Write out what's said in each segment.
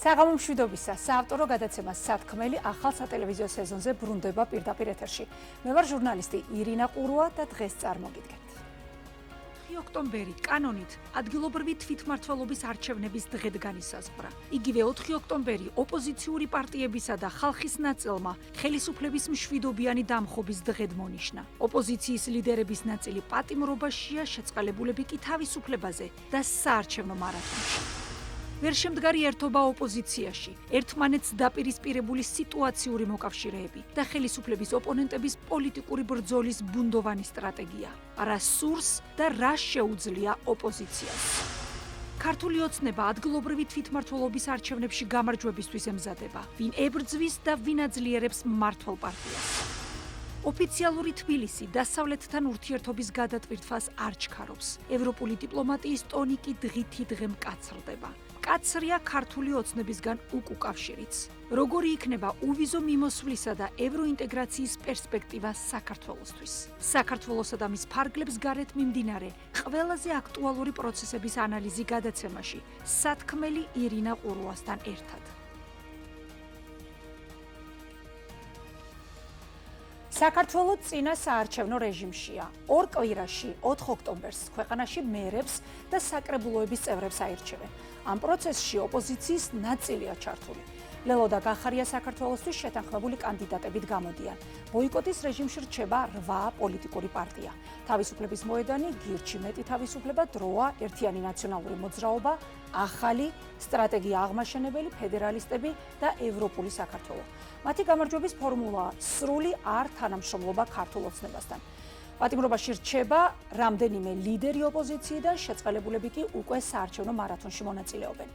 საღამო მშვიდობისა, საავტორო გადაცემა სათქმელი ახალ სატელევიზიო სეზონზე ბრუნდება პირდაპირ ეთერში. მე ვარ ჟურნალისტი ირინა ყურუა და დღეს წარმოგიდგენთ. 4 ოქტომბერი კანონით ადგილობრივი თვითმმართველობის არჩევნების დღედ განისაზღვრა. იგივე 4 ოქტომბერი ოპოზიციური პარტიებისა და ხალხის ნაწილმა ხელისუფლების მშვიდობიანი დამხობის დღედ მონიშნა. ოპოზიციის ლიდერების ნაწილი პატიმრობაშია, შეწყალებულები კი თავისუფლებაზე და საარჩევნო მარათონში. ვერ შემდგარი ერთობა ოპოზიციაში, ერთმანეთს დაპირისპირებული სიტუაციური მოკავშირეები და ხელისუფლების ოპონენტების პოლიტიკური ბრძოლის ბუნდოვანი სტრატეგია. რა სურს და რა შეუძლია ოპოზიციას. ქართული ოცნება ადგილობრივი თვითმმართველობის არჩევნებში გამარჯვებისთვის ემზადება, ვინ ებრძვის და ვინ აძლიერებს მმართველ პარტიას. ოფიციალური თბილისი დასავლეთთან ურთიერთობის გადატვირთვას არ ჩქარობს. ევროპული დიპლომატიის ტონი კი დღითიდღე მკაცრდება. კაცრია ქართული ოცნებისგან უკავშირიც. როგორი იქნება უვიზო მიმოსვლისა და ევროინტეგრაციის პერსპექტივა საქართველოსთვის. საქართველოსა და მის ფარგლებს გარეთ მიმდინარე ყველაზე აქტუალური პროცესების ანალიზი გადაცემაში სათქმელი ირინა ყურუასთან ერთად. საქართველო წინა საარჩევნო რეჟიმშია. 2 კვირაში 4 ოქტომბერს ქვეყანაში მერებს და საკრებულოების წევრებს აირჩევენ. ამ პროცესში ოპოზიციის ნაწილია ჩართული. ლელო და გახარია საქართველოსთვის შეთანხმებული კანდიდატებით გამოდიან. ბოიკოტის რეჟიმში რჩება 8 პოლიტიკური პარტია. თავისუფლების მოედანი, გირჩი მეტი თავისუფლება, დროა, ერთიანი ნაციონალური მოძრაობა, ახალი, სტრატეგია აღმაშენებელი, ფედერალისტები და ევროპული საქართველო. მათი გამარჯვების ფორმულაა სრული არ თანამშრომლობა ქართულ ოცნებასთან. პატიმრობაში რჩება რამდენიმე ლიდერი ოპოზიციიდან, შეწყალებულები კი უკვე საარჩევნო მარათონში მონაწილეობენ.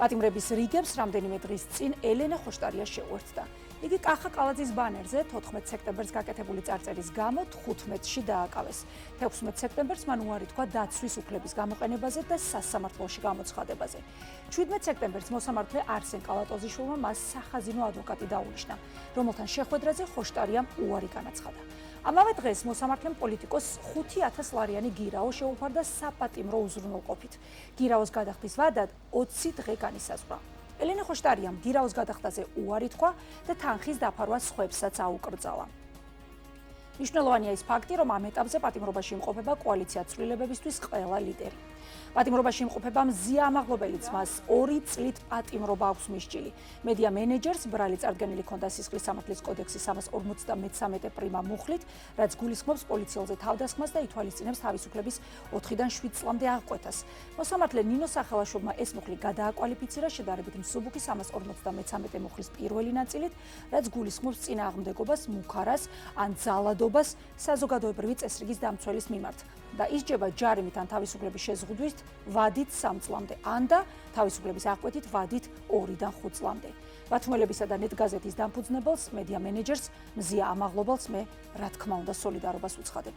პატიმრების რიგებს რამდენიმე დღის წინ ელენე ხოშტარია შეუერთდა. იგი კახა კალაძის ბანერზე 14 სექტემბერს გაკეთებული წარწერის გამო 15-ში დააკავეს. 16 სექტემბერს მან უარი თქვა დაცვის უფლების გამოყენებაზე და სასამართლოში გამოცხადებაზე. 17 სექტემბერს მოსამართლე არსენ კალატოზიშვილმა მას სახაზინო ადვოკატი დაუნიშნა, რომელთან შეხვედრაზე ხოშტარიამ უარი განაცხადა. ამავე დღეს მოსამართლემ პოლიტიკოს 5,000 ლარიანი გირაო შეუფარდა საპატიმრო უზრუნველყოფით. გირაოს გადახდის ვადად 20 დღე განისაზღვრა. ელენე ხოშტარიამ გირაოს გადახდაზე უარი თქვა და თანხის დაფარვა სხვებსაც აუკრძალა. მნიშვნელოვანია ის ფაქტი, რომ ამ ეტაპზე პატიმრობაში იმყოფება კოალიცია ცვლილებებისთვის ყველა ლიდერი. პატიმრობაში იმყოფება მზია ამაღლობელიც, მას 2 წლით პატიმრობა აქვს მისჭილი. მედია მენეჯერს ბრალი წარდგენილი ჰქონდა სისხლის სამართლის კოდექსის 353 პრიმა მუხლით, რაც გულისხმობს პოლიციელზე თავდასხმას და ითვალისწინებს თავისუფლების 4-დან 7 წლამდე აღკვეთას. მოსამართლე ნინო სახელაშვილმა ეს მუხლი გადააკვალიფიცირა შედარებით მსუბუქი 353 მუხლის პირველი ნაწილით, რაც გულისხმობს წინააღმდეგობას, მუქარას ან ძალადობას საზოგადოებრივი წესრიგის დამცველის მიმართ და ისჯება ჯარიმით ან თავისუფლების შეზღუდვით ვადით 3 წლამდე, ან და თავისუფლების აღკვეთით ვადით 2-დან 5 წლამდე. ბათუმელებისა და ნეტგაზეთის დამფუძნებელს, მედია მენეჯერს, მზია ამაღლობელს მე რა თქმა უნდა სოლიდარობას უცხადებ.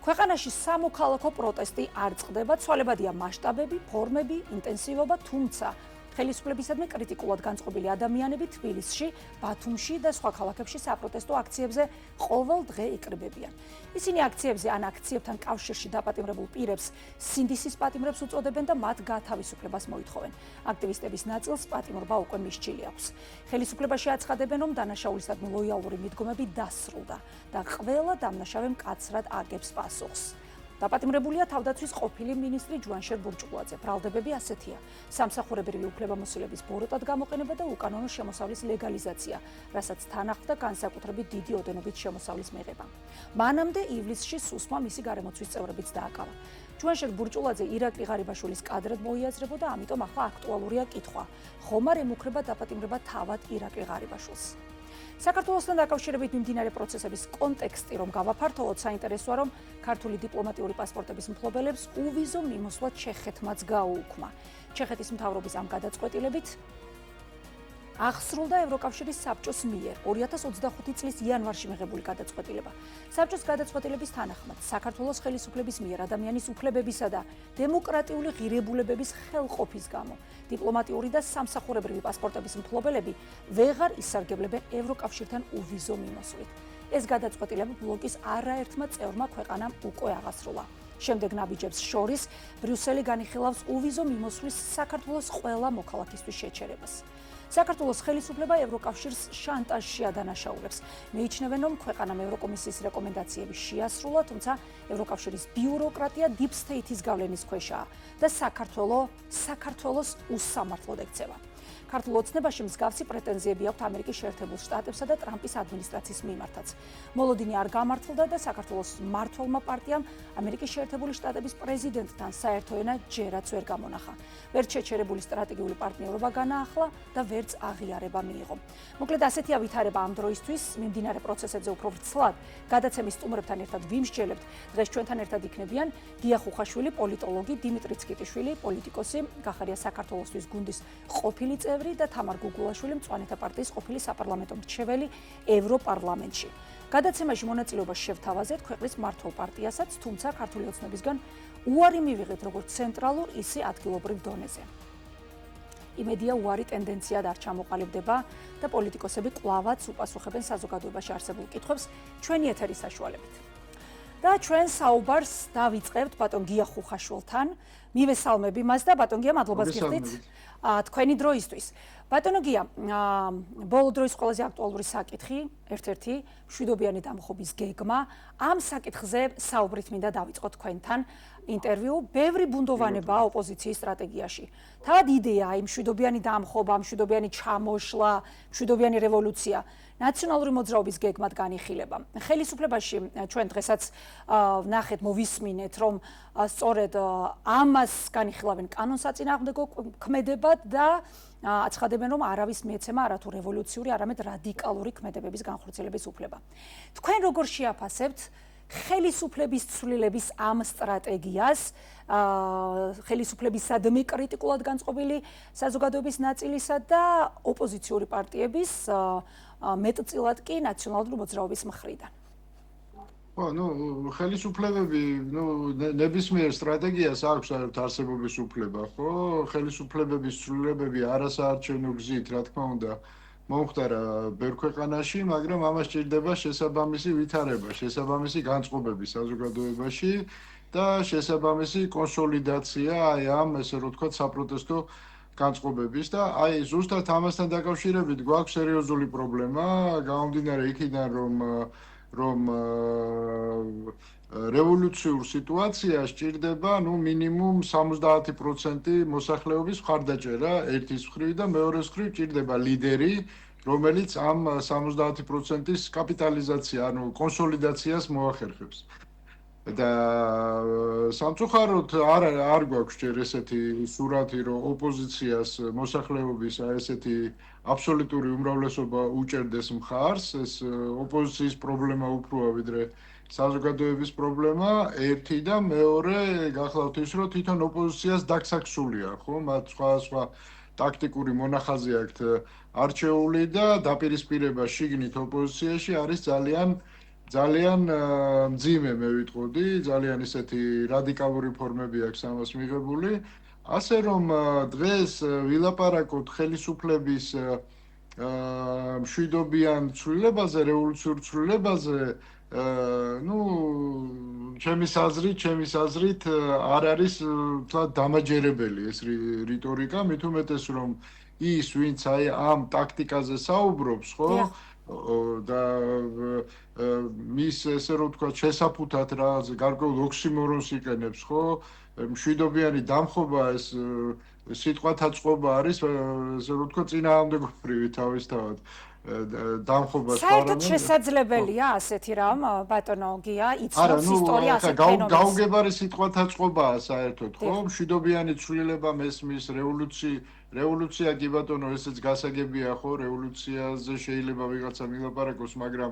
ქვეყანაში სამოქალაქო პროტესტი არ წყდება, ცვალებადია მასშტაბები, ფორმები, ინტენსივობა, თუმცა ხელისუფლებისადმი კრიტიკულად განწყობილი ადამიანები თბილისში, ბათუმში და სხვა ქალაქებში საპროტესტო აქციებზე ყოველ დღე იკრიბებიან. ისინი აქციებზე ან აქციებთან კავშირში დაპატიმრებულ პირებს სინდისის პატიმრებს უწოდებენ და მათ გათავისუფლებას მოითხოვენ. აქტივისტების ნაწილს პატიმრობა უკვე მისჭილი აქვს. ხელისუფლებაში აცხადებენ, რომ დანაშაულისადმი ლოიალური მიდგომები დასრულდა და ყველა დამნაშავე მკაცრად აგებს პასუხს. დაპატიმრებულია თავდაცვის ყოფილი მინისტრი ჯუანშერ ბურჭულაძე. ბრალდებები ასეთია: სამსახურებრივი უფლებამოსილების ბოროტად გამოყენება და უკანონო შემოსავლის ლეგალიზაცია, რასაც თან ახლდა განსაკუთრებით დიდი ოდენობით შემოსავლის მიღება. მანამდე ივლისში სუსმა მისი გარემოცვის წევრებიც დააკავა. ჯუანშერ ბურჭულაძე ირაკლი ღარიბაშვილის კადრად მოიაზრებოდა, ამიტომ ახლა აქტუალურია კითხვა: ხომ არ ემუქრება დაპატიმრება თავად ირაკლი ღარიბაშვილს? საქართველოსთან დაკავშირებით მიმდინარე პროცესების კონტექსტი რომ გავაფართოვოთ, საინტერესოა, რომ ქართული დიპლომატიური პასპორტების მფლობელებს უვიზო მიმოსვლა ჩეხეთმაც გაუუქმა. ჩეხეთის მთავრობის ამ გადაწყვეტილებით აღსრულდა ევროკავშირის საბჭოს მიერ 2025 წლის იანვარში მიღებული გადაწყვეტილება. საბჭოს გადაწყვეტილების თანახმად საქართველოს ხელისუფლების მიერ ადამიანის უფლებებისა და დემოკრატიული ღირებულებების ხელყოფის გამო დიპლომატიური და სამსახურებრივი პასპორტების მფლობელები ვეღარ ისარგებლებენ ევროკავშირთან უვიზო მიმოსვლით. ეს გადაწყვეტილება ბლოკის არაერთმა წევრმა ქვეყანამ უკვე აღასრულა. შემდეგ ნაბიჯებს შორის ბრიუსელი განიხილავს უვიზო მიმოსვლის საქართველოს ყველა მოქალაქისთვის შეჩერებას. საქართველოს ხელისუფლება ევროკავშირს შანტაჟში ადანაშაულებს. მიიჩნევენ, რომ ქვეყანამ ევროკომისიის რეკომენდაციები შეასრულა, თუმცა ევროკავშირის ბიუროკრატია deep state-ის გავლენის ქვეშაა და საქართველოს უსამართლოდ ექცევა. ქართულ ოცნებაში მსგავსი პრეტენზიები აქვთ ამერიკის შეერთებულ შტატებსა და ტრამპის ადმინისტრაციის მიმართაც. მოლოდინი არ გამართლდა და საქართველოს მმართველმა პარტიამ ამერიკის შეერთებული შტატების პრეზიდენტთან საერთო ენა ჯერაც ვერ გამონახა. ვერც შეჩერებული სტრატეგიული პარტნიორობა განაახლა და ვერც აღიარება მიიღო. მოკლედ ასეთია ვითარება ამ დროისთვის, მიმდინარე პროცესებზე უფრო ვრცლად გადაცემის სტუმრებთან ერთად ვიმსჯელებთ. დღეს ჩვენთან ერთად იქნებიან გია ხუხაშვილი, პოლიტოლოგი, დიმიტრი ცკიტიშვილი, პოლიტიკოსი, გახარია საქართველოსთვის გუნდის ყოფილი წევრი და თამარ გუგულაშვილი, მწვანეთა პარტიის ყოფილი საპარლამენტო მრჩეველი ევროპარლამენტში. გადაცემაში მონაწილეობას შევთავაზეთ ქვეყნის მმართველ პარტიასაც, თუმცა ქართული ოცნებისგან უარი მივიღეთ როგორც ცენტრალურ, ისე ადგილობრივ დონეზე. იმედია უარი ტენდენციად არ ჩამოყალიბდება და პოლიტიკოსები კვლავაც უპასუხებენ საზოგადოებაში არსებულ კითხვებს ჩვენი ეთერის საშუალებით. და ჩვენ საუბარს დავიწყებთ ბატონ გია ხუხაშვილთან. მივესალმები მას და ბატონ გია, მადლობას გიხდით თქვენი დროისთვის. ბატონო გია, ბოლო დროის ყველაზე აქტუალური საკითხი, ერთ-ერთი მშვიდობიანი დამხობის გეგმა. ამ საკითხზე საუბრით მინდა დავიწყოთ თქვენთან ინტერვიუ. ბევრი ბუნდოვანებაა ოპოზიციის სტრატეგიაში. თავად იდეა იმ მშვიდობიანი დამხობა, მშვიდობიანი ჩამოშლა, მშვიდობიანი რევოლუცია ნაციონალური მოძრაობის გეგმად განიხილება. ხელისუფლებაში ჩვენ დღესაც ნახეთ, მოვისმინეთ, რომ სწორედ ამას განიხილავენ კანონსაწინააღმდეგო ქმედებად და აცხადებენ, რომ არავის მიეცემა არათუ რევოლუციური, არამედ რადიკალური ქმედებების განხორციელების უფლება. თქვენ როგორ შეაფასებთ ხელისუფლების ცვლილების ამ სტრატეგიას, ხელისუფლებისადმი კრიტიკულად განწყობილი საზოგადოების ნაწილისა და ოპოზიციური პარტიების მეტწილად კი ნაციონალური მოძრაობის მხრიდან? ხელისუფლებები, ნებისმიერ სტრატეგიას აქვს არსებობის უფლება, ხო? ხელისუფლებების ცვლილებები არასაარჩევნო გზით, რა თქმა უნდა, მომხდარა ბევრ ქვეყანაში, მაგრამ ამას სჭირდება შესაბამისი ვითარება, შესაბამისი განწყობები საზოგადოებაში და შესაბამისი კონსოლიდაცია ამ, ესე რომ ვთქვათ, საპროტესტო განწყობების და ზუსტად ამასთან დაკავშირებით გვაქვს სერიოზული პრობლემა, გამომდინარე იქიდან, რომ რევოლუციურ სიტუაციას სჭირდება მინიმუმ 70% მოსახლეობის მხარდაჭერა ერთის მხრივ და მეორეს მხრივ სჭირდება ლიდერი, რომელიც ამ 70%-ის კაპიტალიზაცია, კონსოლიდაციას მოახერხებს. და სამწუხაროდ არ გვაქვს ჯერ ესეთი სურათი, რომ ოპოზიციას მოსახლეობის ესეთი აბსოლუტური უმრავლესობა უჭერდეს მხარს. ეს ოპოზიციის პრობლემა უფროა ვიდრე საზოგადოების პრობლემა. ერთი და მეორე გახლავთ ის, რომ თვითონ ოპოზიციას დაგსაქსულია, ხო? მათ სხვა ტაქტიკური მონახაზი აქვთ არჩეული და დაპირისპირება შიგნით ოპოზიციაში არის ძალიან მძიმე, მე ვიტყოდი, ძალიან ისეთი რადიკალური ფორმები აქვს ამას მიღებული. ასე რომ დღეს ვილაპარაკოთ ხელისუფლების მშვიდობიან ცვლილებაზე, რევოლუციურ ცვლილებაზე, ჩემის აზრით არ არის თლად დამაჯერებელი ეს რიტორიკა, მით უმეტეს რომ ის, ვინც ამ ტაქტიკაზე საუბრობს, ხო? და მის ესე რომ ვთქვათ შესაფუთად რა გარკვეულ ოქსიმორონს იყენებს, ხო? მშვიდობიანი დამხობა ეს სიტყვათა წყობა არის, ესე რომ ვთქვათ წინააღმდეგობრივი თავისთავად დამხობას საერთოდ შესაძლებელია ასეთი რამ, ბატონო გია, იცნობს ისტორია ასეთ ფენომენს. გაუგებარი სიტყვათა წყობაა საერთოდ, ხო? მშვიდობიანი ცვლილება მესმის რევოლუცია კი ბატონო, ესეც გასაგებია, ხო? რევოლუციაზე შეიძლება ვიღაცა მილაპარაკოს, მაგრამ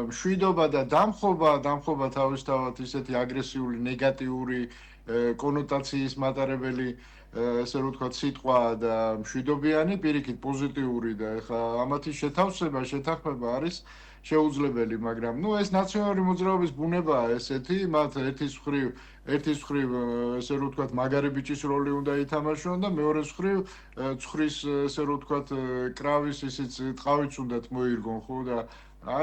მშვიდობა და დამხობა თავისთავად ისეთი აგრესიული, ნეგატიური კონოტაციის მატარებელი ესე რომ ვთქვათ სიტყვა და მშვიდობიანი პირიქით პოზიტიური და ეხლა ამათი შეთანხმება არის შეუძლებელი, მაგრამ ეს ნაციონალური მოძრაობის ბუნებაა ესეთი, მათ ერთის მხრივ ესე რომ ვთქვათ მაგარი ბიჭის როლი უნდა ითამაშონ და მეორეს მხრივ ცხრის ესე რომ ვთქვათ კრავის ისიც ტყავიც უნდათ მოირგონ, ხო და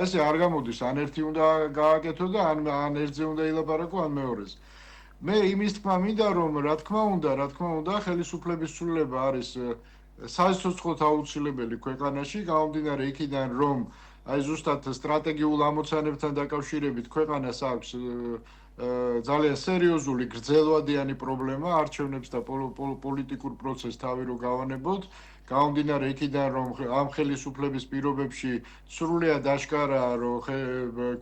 ესე არ გამოდის, ან ერთი უნდა გააკეთო და ან ერთზე უნდა ილაპარაკო, ან მეორეს. მე იმის თქმა მინდა რომ რა თქმა უნდა ხელისუფლების ცვლილება არის საერთოდ აუცილებელი ქვეყანაში გამომდინარე იქიდან რომ აი ზუსტად სტრატეგიულ ამოცანებთან დაკავშირებით ქვეყანას აქვს ძალიან სერიოზული გრძელვადიანი პრობლემა არჩევნებს და პოლიტიკურ პროცესს თავი რო გავანებოთ გამომდინარე იქიდან რომ ამ ხელისუფლების პირობებში სრულიად აშკარაა რომ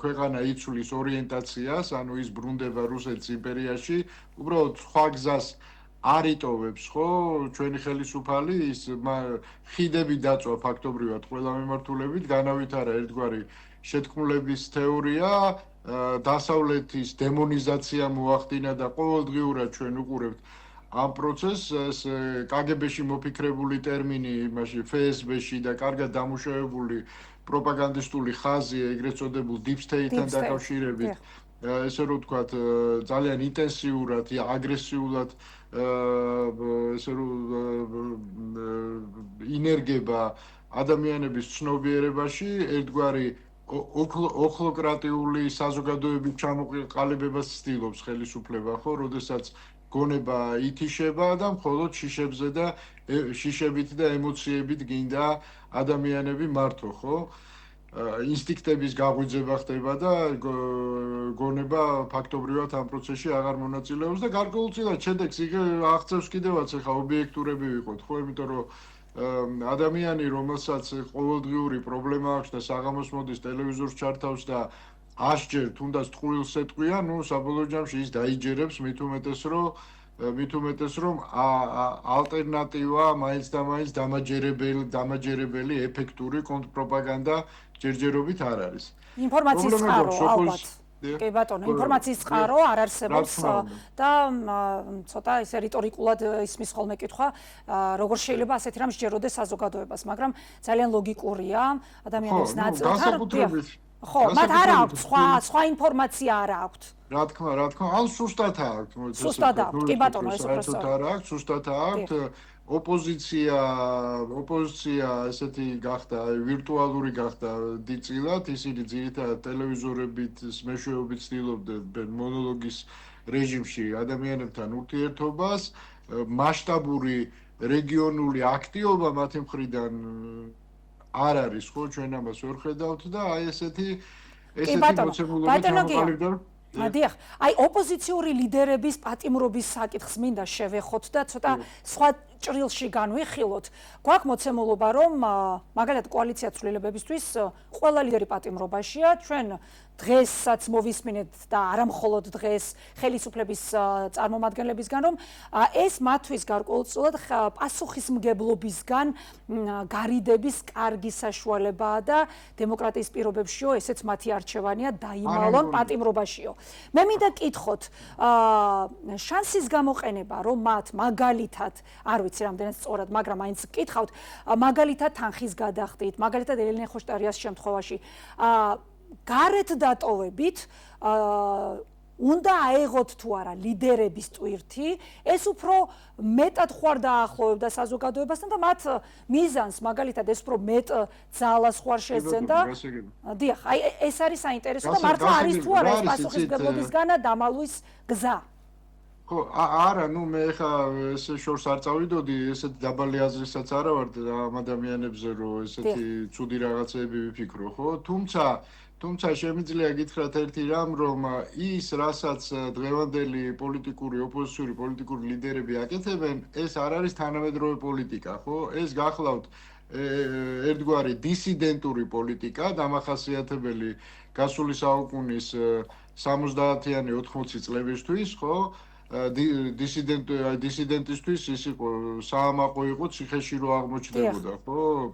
ქვეყანა იცვლის ორიენტაციას ანუ ის ბრუნდება რუსეთის იმპერიაში უბრალოდ სხვა გზას არ იტოვებს ხო ჩვენი ხელისუფალი ის ხიდები დაწვა ფაქტობრივად ყველა მიმართულებით განავითარა ერთგვარი შეთქმულების თეორია დასავლეთის დემონიზაცია მოახდინა და ყოველდღიურად ჩვენ უყურებთ ამ პროცესს კგბ-ში მოფიქრებული ტერმინი იმაში FSB-ში და კარგად დამუშავებული პროპაგანდისტული ხაზი ეგრეთ წოდებულ deep state-თან დაკავშირებით ესე რომ ვთქვათ ძალიან ინტენსიურად აგრესიულად ესე რომ ინერგება ადამიანების ცნობიერებაში ერთგვარი ოქლოკრატიული საზოგადოების ჩამოყალიბებას ცდილობს ხელისუფლება ხო როდესაც გონება ითიშება და მხოლოდ შიშებზე და შიშებით და ემოციებით გინდა ადამიანები მართო ხო ინსტინქტების გაღვიძება ხდება და გონება ფაქტობრივად ამ პროცესში აღარ მონაწილეობს და გარკვეულწილად შედეგს იგი აღწევს კიდევაც ახლა ობიექტურები ვიყოთ ხო იმიტომ რომ ადამიანი რომელსაც ყოველდღიური პრობლემა აქვს და საღამოს მოდის ტელევიზორს ჩართავს და 100 ჯერ თუნდაც ტყუილს ეტყვია, ნუ საბოლოო ჯამში ის დაიჯერებს მით უმეტეს რომ ალტერნატივა მაინც და მაინც დამაჯერებელი ეფექტური კონტრპროპაგანდა ჯერჯერობით არ არის. ინფორმაციის წყარო ალბათ. კი ბატონო, ინფორმაციის წყარო არ არსებობს და ცოტა ისე რიტორიკულად ისმის ხოლმე კითხვა, როგორ შეიძლება ასეთი რამ სჯეროდეს საზოგადოებას, მაგრამ ძალიან ლოგიკურია ადამიანებს ნაწილთან. ხო, მათ არ აქვს სხვა ინფორმაცია არ აქვს. რა თქმა, ან სუსტად აქვს, სუსტად აქვს. კი ბატონო, ეს უფრო სწორად არ აქვს, სუსტად აქვს. ოპოზიცია ესეთი გახდა, ვირტუალური გახდა დიდწილად, ისინი ძირითადად ტელევიზორებით, მეშვეობით ცდილობდნენ მონოლოგის რეჟიმში ადამიანებთან ურთიერთობას, მასშტაბური რეგიონული აქტივობა მათი მხრიდან არ არის ხო ჩვენ ამას ვერ ხედავთ და აი ესეთი მოცემულობით ამოყალიბდა დიახ, აი ოპოზიციური ლიდერების პატიმრობის საკითხს მინდა შევეხოთ და ცოტა სხვა ჭრილში განვიხილოთ. გვაქვს მოცემულობა, რომ მაგალითად კოალიცია ცვლილებებისთვის ყველა ლიდერი პატიმრობაშია. ჩვენ დღესაც მოვისმინეთ და არა მხოლოდ დღეს ხელისუფლების წარმომადგენლებისგან, რომ ეს მათთვის გარკვეულწილად პასუხისმგებლობისგან გარიდების კარგი საშუალებაა და დემოკრატიის პირობებშიო ესეც მათი არჩევანია დაიმალონ პატიმრობაშიო. მე მინდა კითხოთ, შანსის გამოყენება, რომ მათ მაგალითად, არ ვიცი რამდენად სწორად, მაგრამ მაინც კითხავთ, მაგალითად თანხის გადახდით, მაგალითად ელენე ხოშტარიას შემთხვევაში, გარეთ დატოვებით, უნდა აეღოთ თუ არა ლიდერების ტვირთი, ეს უფრო მეტად ხوار დაახლოვებდა საზოგადოებასთან და მათ მიზანს, მაგალითად ეს უფრო მეტ ძალას ხوار შეძენდა. დიახ, აი ეს არის საინტერესო და მართლა არის თუ არა ეს პასუხისმგებლობისგან დამალვის გზა. ხო, არა, ნუ მე ხა ეს შორს არ წავიდოდი, ესეთ დაბალი აზრისაც არა ვარ ამ ადამიანებზე, რომ ესეთი ცუდი რაღაცები ვიფიქრო, ხო? თუმცა შემიძლია გითხრათ ერთი რამ, რომ ის, რასაც დღევანდელი ოპოზიციური პოლიტიკური ლიდერები აკეთებენ, ეს არ არის თანამედროვე პოლიტიკა, ხო? ეს გახლავთ ერთგვარი დისიდენტური პოლიტიკა, დამახასიათებელი გასული საუკუნის 70-იანი 80 წლებისთვის, ხო? დისიდენტისთვის ის იყო საამაყო იყო ციხეში რო აღმოჩნდებოდა, ხო?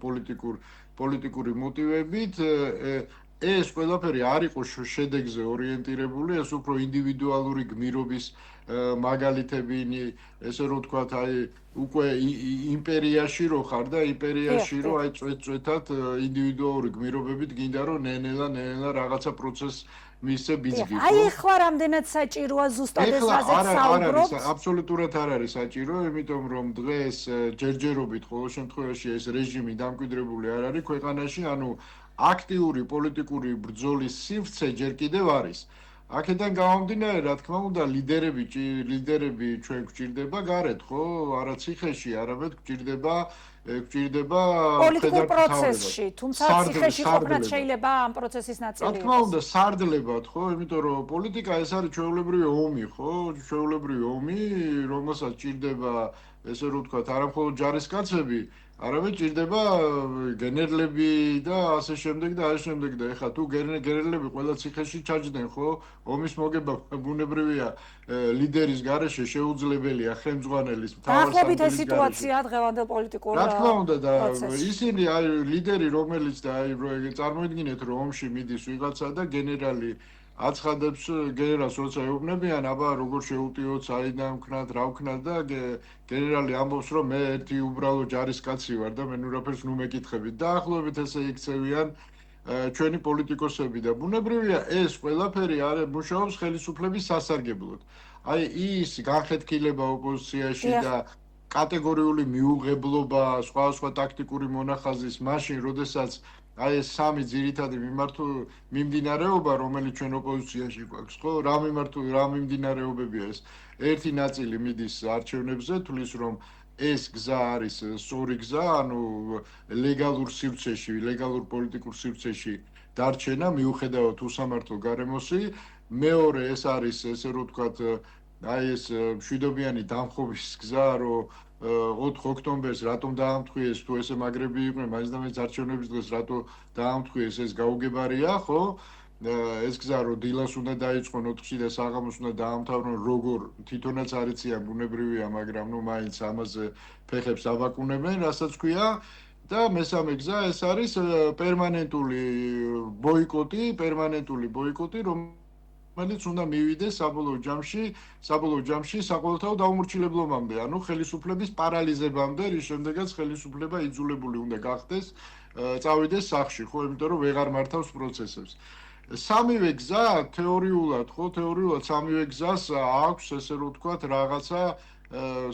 პოლიტიკური მოტივებით ეს ყველაფერი არ იყო შედეგზე ორიენტირებული, ეს უფრო ინდივიდუალური გმირობის მაგალითები, ესე რომ ვთქვათ, აი უკვე იმპერიაში რო ხარ და იმპერიაში რო აი წვეთად ინდივიდუალური გმირობებით გინდა რომ ნელა რაღაცა პროცესს მისცე ბიძგი. აი ახლა რამდენად საჭიროა ზუსტად ეს რაზეც საუბრობთ? აბსოლუტურად არ არის საჭირო, იმიტომ რომ დღეს ჯერჯერობით ყოველ შემთხვევაში ეს რეჟიმი დამკვიდრებული არ არის ქვეყანაში, ანუ აქტიური პოლიტიკური ბრძოლის სივრცე ჯერ კიდევ არის. აქედან გამომდინარე, რა თქმა უნდა, ლიდერები ჩვენ გვჭირდება გარეთ, ხო? არა ციხეში, არამედ გვჭირდება პოლიტიკურ პროცესში, თუმცა ციხეში ყოფნაც შეიძლება ამ პროცესის ნაწილი რა თქმა უნდა, სარდლებად, ხო? იმიტომ რომ პოლიტიკა ეს არის ჩვეულებრივი ომი, ხო? ჩვეულებრივი ომი, რომელსაც ჭირდება, ესე რომ ვთქვათ, არა მხოლოდ ჯარისკაცები, არამედ ჭირდება გენერლები და ასე შემდეგ და ასე შემდეგ და ეხლა თუ გენერლები ყველა ციხეში ჩაჯდნენ, ხო? ომის მოგება ბუნებრივია ლიდერის გარეშე შეუძლებელია ხელმძღვანელის დაახლოებით ეს სიტუაციაა დღევანდელ პოლიტიკურ რა თქმა უნდა და ისინი აი ლიდერი რომელიც და აი წარმოიდგინეთ რომ ომში მიდის ვიღაცა და გენერალი აცხადებს გენერალს როცა ეუბნებიან აბა როგორ შეუტიოთ საიდან ვქნათ რა ვქნათ და გენერალი ამბობს რომ მე ერთი უბრალო ჯარისკაცი ვარ და მე ნურაფერს ნუ მეკითხებით დაახლოებით ესე იქცევიან ჩვენი პოლიტიკოსები და ბუნებრივია ეს ყველაფერი არის მუშაობს ხელისუფლების სასარგებლოდ აი ის განხეთქილება ოპოზიციაში და კატეგორიული მიუღებლობა სხვა ტაქტიკური მონახაზის მაშინ როდესაც აი ეს სამი ძირითადი მიმდინარეობა რომელიც ჩვენ ოპოზიციაში გვაქვს ხო რა მიმდინარეობებია ეს ერთი ნაწილი მიდის არჩევნებზე თulis რომ ეს გზა არის სწორი გზა ანუ ლეგალურ სივრცეში ლეგალურ პოლიტიკურ სივრცეში დარჩენა მიუხედავად უსამართლო გარემოსი მეორე ეს არის ესე რომ ვთქვათ აი ეს მშვიდობიანი დამხობის გზა რომ 4 ოქტომბერს რატომ დაამტყვიეს თუ ესე მაგრები იყვნენ მაინც და მაინც არჩევნების დღეს რატო დაამტყვიეს ეს გაუგებარია ხო ეს გზა რომ დილას უნდა დაიწყონ 4-ში და საღამოს უნდა დაამთავრონ როგორ თვითონაც არიციან ბუნებრივია მაგრამ ნუ მაინც ამაზე ფეხებს აბაკუნებენ რასაც ქვია და მესამე გზა ეს არის პერმანენტული ბოიკოტი რომელიც უნდა მივიდეს საბოლოო ჯამში საყოველთაო დაუმორჩილებლობამდე, ანუ ხელისუფლების პარალიზებამდე, რის შემდეგაც ხელისუფლება იძულებული უნდა გახდეს, წავიდეს სახლში, ხო, იმიტომ რომ ვეღარ მართავს პროცესებს. სამივე გზა თეორიულად სამივე გზას აქვს, ესე რომ ვთქვათ, რაღაცა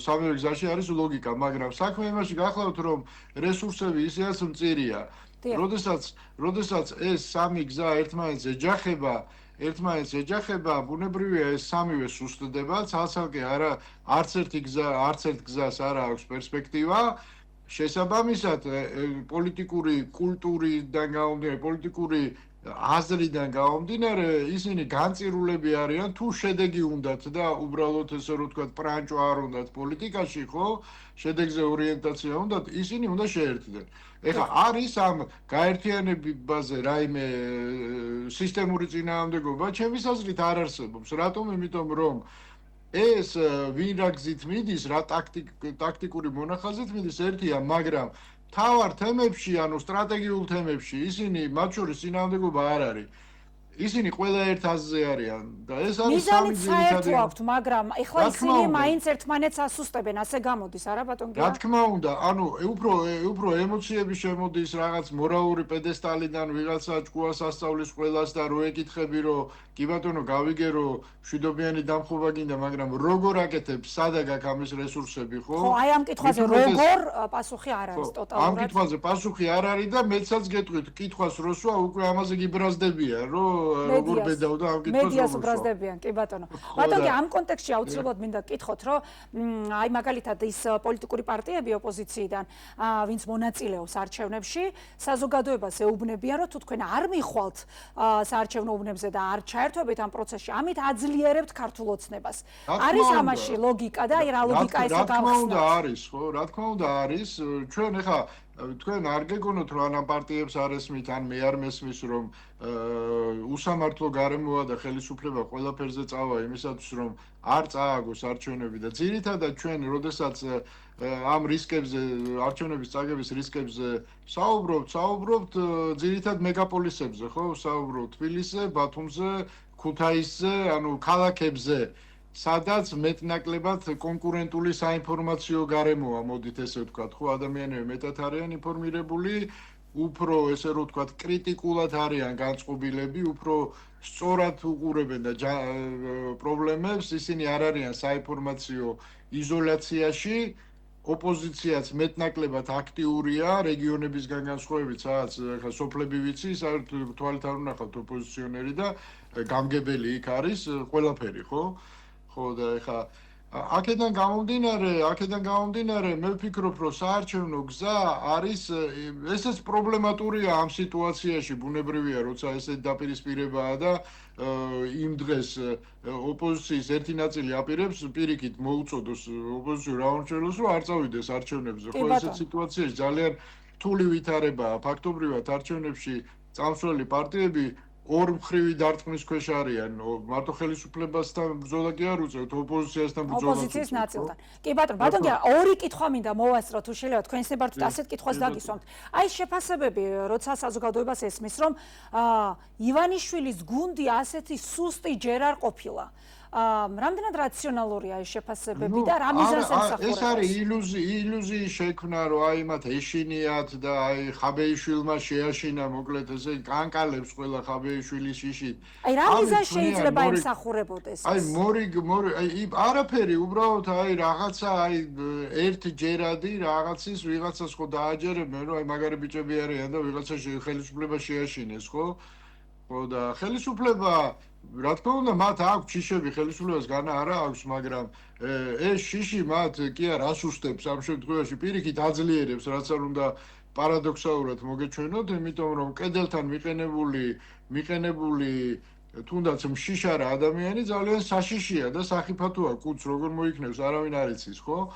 სამივე გზაში არის ლოგიკა, მაგრამ საქმე იმაში გახლავთ, რომ რესურსები ისეაც მწირია. როდესაც ეს სამი გზა ერთმანეთს ეჯახება, ბუნებრივია ეს სამივე სუსტდება, ცალ-ცალკე არც ერთ გზას არ აქვს პერსპექტივა. შესაბამისად, პოლიტიკური კულტურიდან გამომდინარე, პოლიტიკური აზრიდან გამომდინარე, ისინი განწირულები არიან, თუ შედეგი უნდათ და უბრალოდ ესე რომ ვთქვათ, პრანჭო არ უნდათ პოლიტიკაში, ხო? შედეგზე ორიენტაცია უნდათ, ისინი უნდა შეერთდნენ. ეხლა არის ამ გაერთიანებაზე რაიმე სისტემური წინააღმდეგობა, ჩემი აზრით არ არსებობს. რატომ? იმიტომ რომ ეს ვინ რა გზით მიდის, რა ტაქტიკური მონახაზით მიდის, ერთია, მაგრამ თავარ თემებში, ანუ სტრატეგიულ თემებში, ისინი მათ შორის წინააღმდეგობა არ არის. ისინი ყველა ერთ აზზე არიან და ეს არის სამი ძირითადი აქვთ, მაგრამ ეხლა ისინი მაინც ერთმანეთს ასუსტებენ, ასე გამოდის, არა ბატონ გია? რა თქმა უნდა, ანუ უფრო ემოციები შემოდის რაღაც მორალური პედესტალიდან ვიღაცა ჭკუას ასწავლის ყველას და რო ეკითხები რომ კი ბატონო გავიგერო მშვიდობიანი დამხობა გინდა, მაგრამ როგორ აკეთებ, სადაგ აქვს ამის რესურსები, ხო? ხო, აი ამ კითხვაზე როგორ პასუხი არ არის ტოტალურად. ამ კითხვაზე პასუხი არ არის და მეცაც გეტყვით, კითხვას როსვა უკვე ამაზე გიბრაზდებიან, რომ როგორ ბედავდა ამ კითხვას მედიას უბრაზდებიან, კი ბატონო. ბატონო, ამ კონტექსტში აუცილებლად მინდა გკითხოთ, რომ აი მაგალითად ის პოლიტიკური პარტიები ოპოზიციიდან, ვინც მონაწილეობს არჩევნებში, საზოგადოებას ეუბნებიან, რომ თუ თქვენ არ მიხვალთ საარჩევნო უბნებზე და არ ჩაერთვებით ამ პროცესში, ამით აძლიერებთ ქართულ ოცნებას. არის ამაში ლოგიკა და აი რა ლოგიკა ესე გავხსნათ? რა თქმა უნდა არის, ხო, რა თქმა უნდა არის. ჩვენ ეხა თქვენ არ გეგონოთ რომ ამ პარტიებს არ ესმით, ან მე არ მესმის რომ უსამართლო გარემოა და ხელისუფლება ყველაფერზე წავა იმისათვის რომ არ წააგოს არჩევნები და ძირითადად ჩვენ როდესაც ამ რისკებზე არჩევნების წაგების რისკებზე საუბრობთ ძირითადად მეგაპოლისებზე ხო საუბრობთ თბილისზე, ბათუმზე, ქუთაისზე, ანუ ქალაქებზე სადაც მეტნაკლებად კონკურენტული საინფორმაციო გარემოა, მოდით ესე ვთქვათ, ხო, ადამიანები მეტად არიან ინფორმირებული, უფრო ესე რომ ვთქვათ, კრიტიკულად არიან განწყობილები, უფრო სწორად უყურებენ და პრობლემებს, ისინი არ არიან საინფორმაციო იზოლაციაში, ოპოზიციაც მეტნაკლებად აქტიურია რეგიონებისგან განსხვავებით, სადაც ახლა სოფლები ვიცი, საერთოდ თვალით არ უნახავთ ოპოზიციონერი და გამგებელი იქ არის ყველაფერი, ხო? ხო და ეხა აქედან გამომდინარე, მე ვფიქრობ, რომ საარჩევნო გზა არის ესეც პრობლემატურია ამ სიტუაციაში, ბუნებრივია, როცა ესეთი დაპირისპირებაა და იმ დღეს ოპოზიციის ერთი ნაწილი აპირებს პირიქით მოუწოდოს ოპოზიციურ რაუნდშელოს, რომ არ წავიდეს არჩევნებზე. ხო, ესეთ სიტუაციაში ძალიან რთული ვითარებაა. ფაქტობრივად არჩევნებში წამსვლელი პარტიები ორ მხრივი დარტყმის ქვეშ არიან. მარტო ხელისუფლებასთან ბრძოლა კი არ უწევთ, ოპოზიციასთან ბრძოლა. ოპოზიციის ნაწილთან. კი ბატონო, ორი კითხვა მინდა მოვასწრო, თუ შეიძლება თქვენს ნებართვით ასეთ კითხვას დაგისვამთ. აი შეფასებები, როცა საზოგადოებას ესმის, რომ ივანიშვილის გუნდი ასეთი სუსტი ჯერ არ ყოფილა. რამდენად რაციონალურია ეს შეფასებები და რა მიზანს ემსახურება? ეს არის ილუზიის შექმნა, რომ აი მათ ეშინიათ და აი ხაბეიშვილმა შეაშინა, მოკლედ ესე კანკალებს ყველა ხაბეიშვილის შიშით. აი რა მიზანს შეიძლება ემსახურებოდეს? აი აი არაფერი, უბრალოდ აი რაღაცა აი ერთჯერადი რაღაცის ვიღაცას ხო დააჯერებენ, რომ აი მაგარი ბიჭები არიან და ვიღაცა ხელისუფლება შეაშინეს, ხო? ხო და ხელისუფლება რა თქმა უნდა მათ აქვს შიშები ხელისუფლებას განა არა აქვს, მაგრამ ეს შიში მათ კი არ ასუსტებს ამ შემთხვევაში, პირიქით აძლიერებს, რაც არ უნდა პარადოქსალურად მოგეჩვენოთ, იმიტომ რომ კედელთან მიყენებული თუნდაც მშიშარა ადამიანი ძალიან საშიშია და სახიფათოა კუც როგორ მოიქნევს არავინ არ იცის, ხო?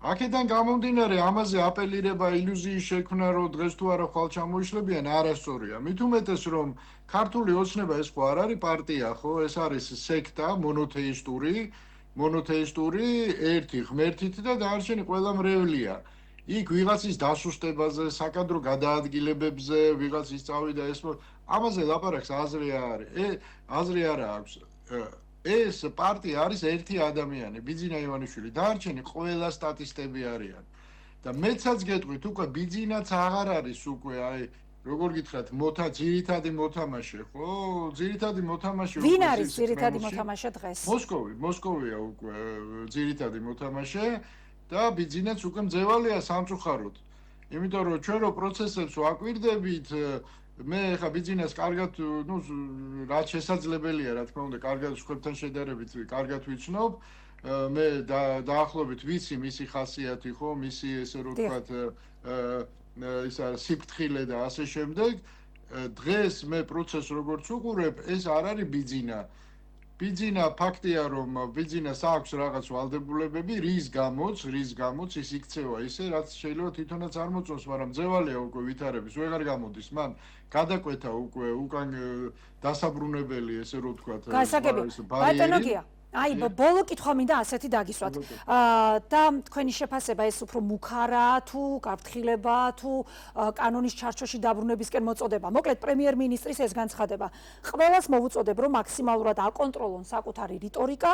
აქედან გამომდინარე ამაზე აპელირება ილუზიის შექმნა, რომ დღეს თუ არა ხვალ ჩამოიშლებიან, არასწორია. მით უმეტეს რომ ქართული ოცნება ეს ხო არ არის პარტია, ხო? ეს არის სექტა მონოთეისტური ერთი ღმერთით და დანარჩენი ყველა მრევლია. იქ ვიღაცის დასუსტებაზე, საკადრო გადაადგილებებზე, ვიღაც ისწავიდა ეს ამაზე ლაპარაკს აზრი არ აქვს. ეს პარტია არის ერთი ადამიანი, ბიძინა ივანიშვილი, დანარჩენი ყველა სტატისტები არიან. და მეცაც გეტყვით, უკვე ბიძინაც აღარ არის უკვე, აი, როგორ გითხრათ, ძირითადი მოთამაშე, ხო? ძირითადი მოთამაშე უკვე. ვინ არის ძირითადი მოთამაშე დღეს? მოსკოვია უკვე ძირითადი მოთამაშე და ბიძინაც უკვე მძევალია სამწუხაროდ. იმიტომ რომ ჩვენ რო პროცესებს ვაკვირდებით, მე ხა ბიძინას კარგად, რაც შესაძლებელია, რა თქმა უნდა, კარგად სხვებთან შედარებით, კარგად ვიცნობ. მე დაახლოებით ვიცი მისი ხასიათი, ხო, მისი ესე რომ ვთქვათ, ისა სიფრთხილე და ასე შემდეგ. დღეს მე პროცესს როგორც უყურებ, ეს არ არის ბიძინა. ბიძინა ფაქტია, რომ ბიძინას აქვს რაღაც ვალდებულებები, რის გამოც ის იქცევა ისე, რაც შეიძლება თვითონაც არ მოწონს, მაგრამ ძევალია უკვე ვითარების, ვეღარ გამოდის. მან გადაკვეთა უკვე უკან დასაბრუნებელი, ესე რომ ვთქვათ, ბატონოგია. აი, ბოლო კითხვა მინდა ასეთი დაგისვათ. და თქვენი შეფასება ეს უფრო მუქარაა თუ გაფრთხილება თუ კანონის ჩარჩოში დაბრუნებისკენ მოწოდება. მოკლედ პრემიერ-მინისტრის ეს განცხადება. ყველას მოვუწოდებ, რომ მაქსიმალურად აკონტროლონ საკუთარი რიტორიკა,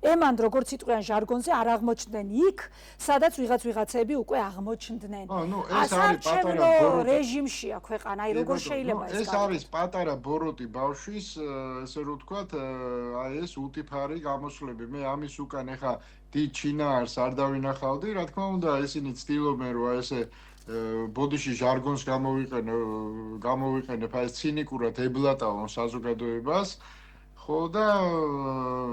ემან როგორც იტყვიან ჟარგონზე, არ აღმოჩნდნენ იქ, სადაც ვიღაცები უკვე აღმოჩნდნენ. ასარჩევნო რეჟიმშია ქვეყანა, აი როგორ შეიძლება ეს? ეს არის პატარა ბოროტი ბავშვის, ესე რომ ვთქვათ, აი ეს უტიფარი მე ამის უკან ეხა დიდ ჩინაარს არ დავინახავდი, რა თქმა უნდა, ესენი ცდილობენ, რომ ესე ბოდიში ჟარგონს გამოვიყენებ, აი ცინიკურად ებლატავონ საზოგადოებას, ხო და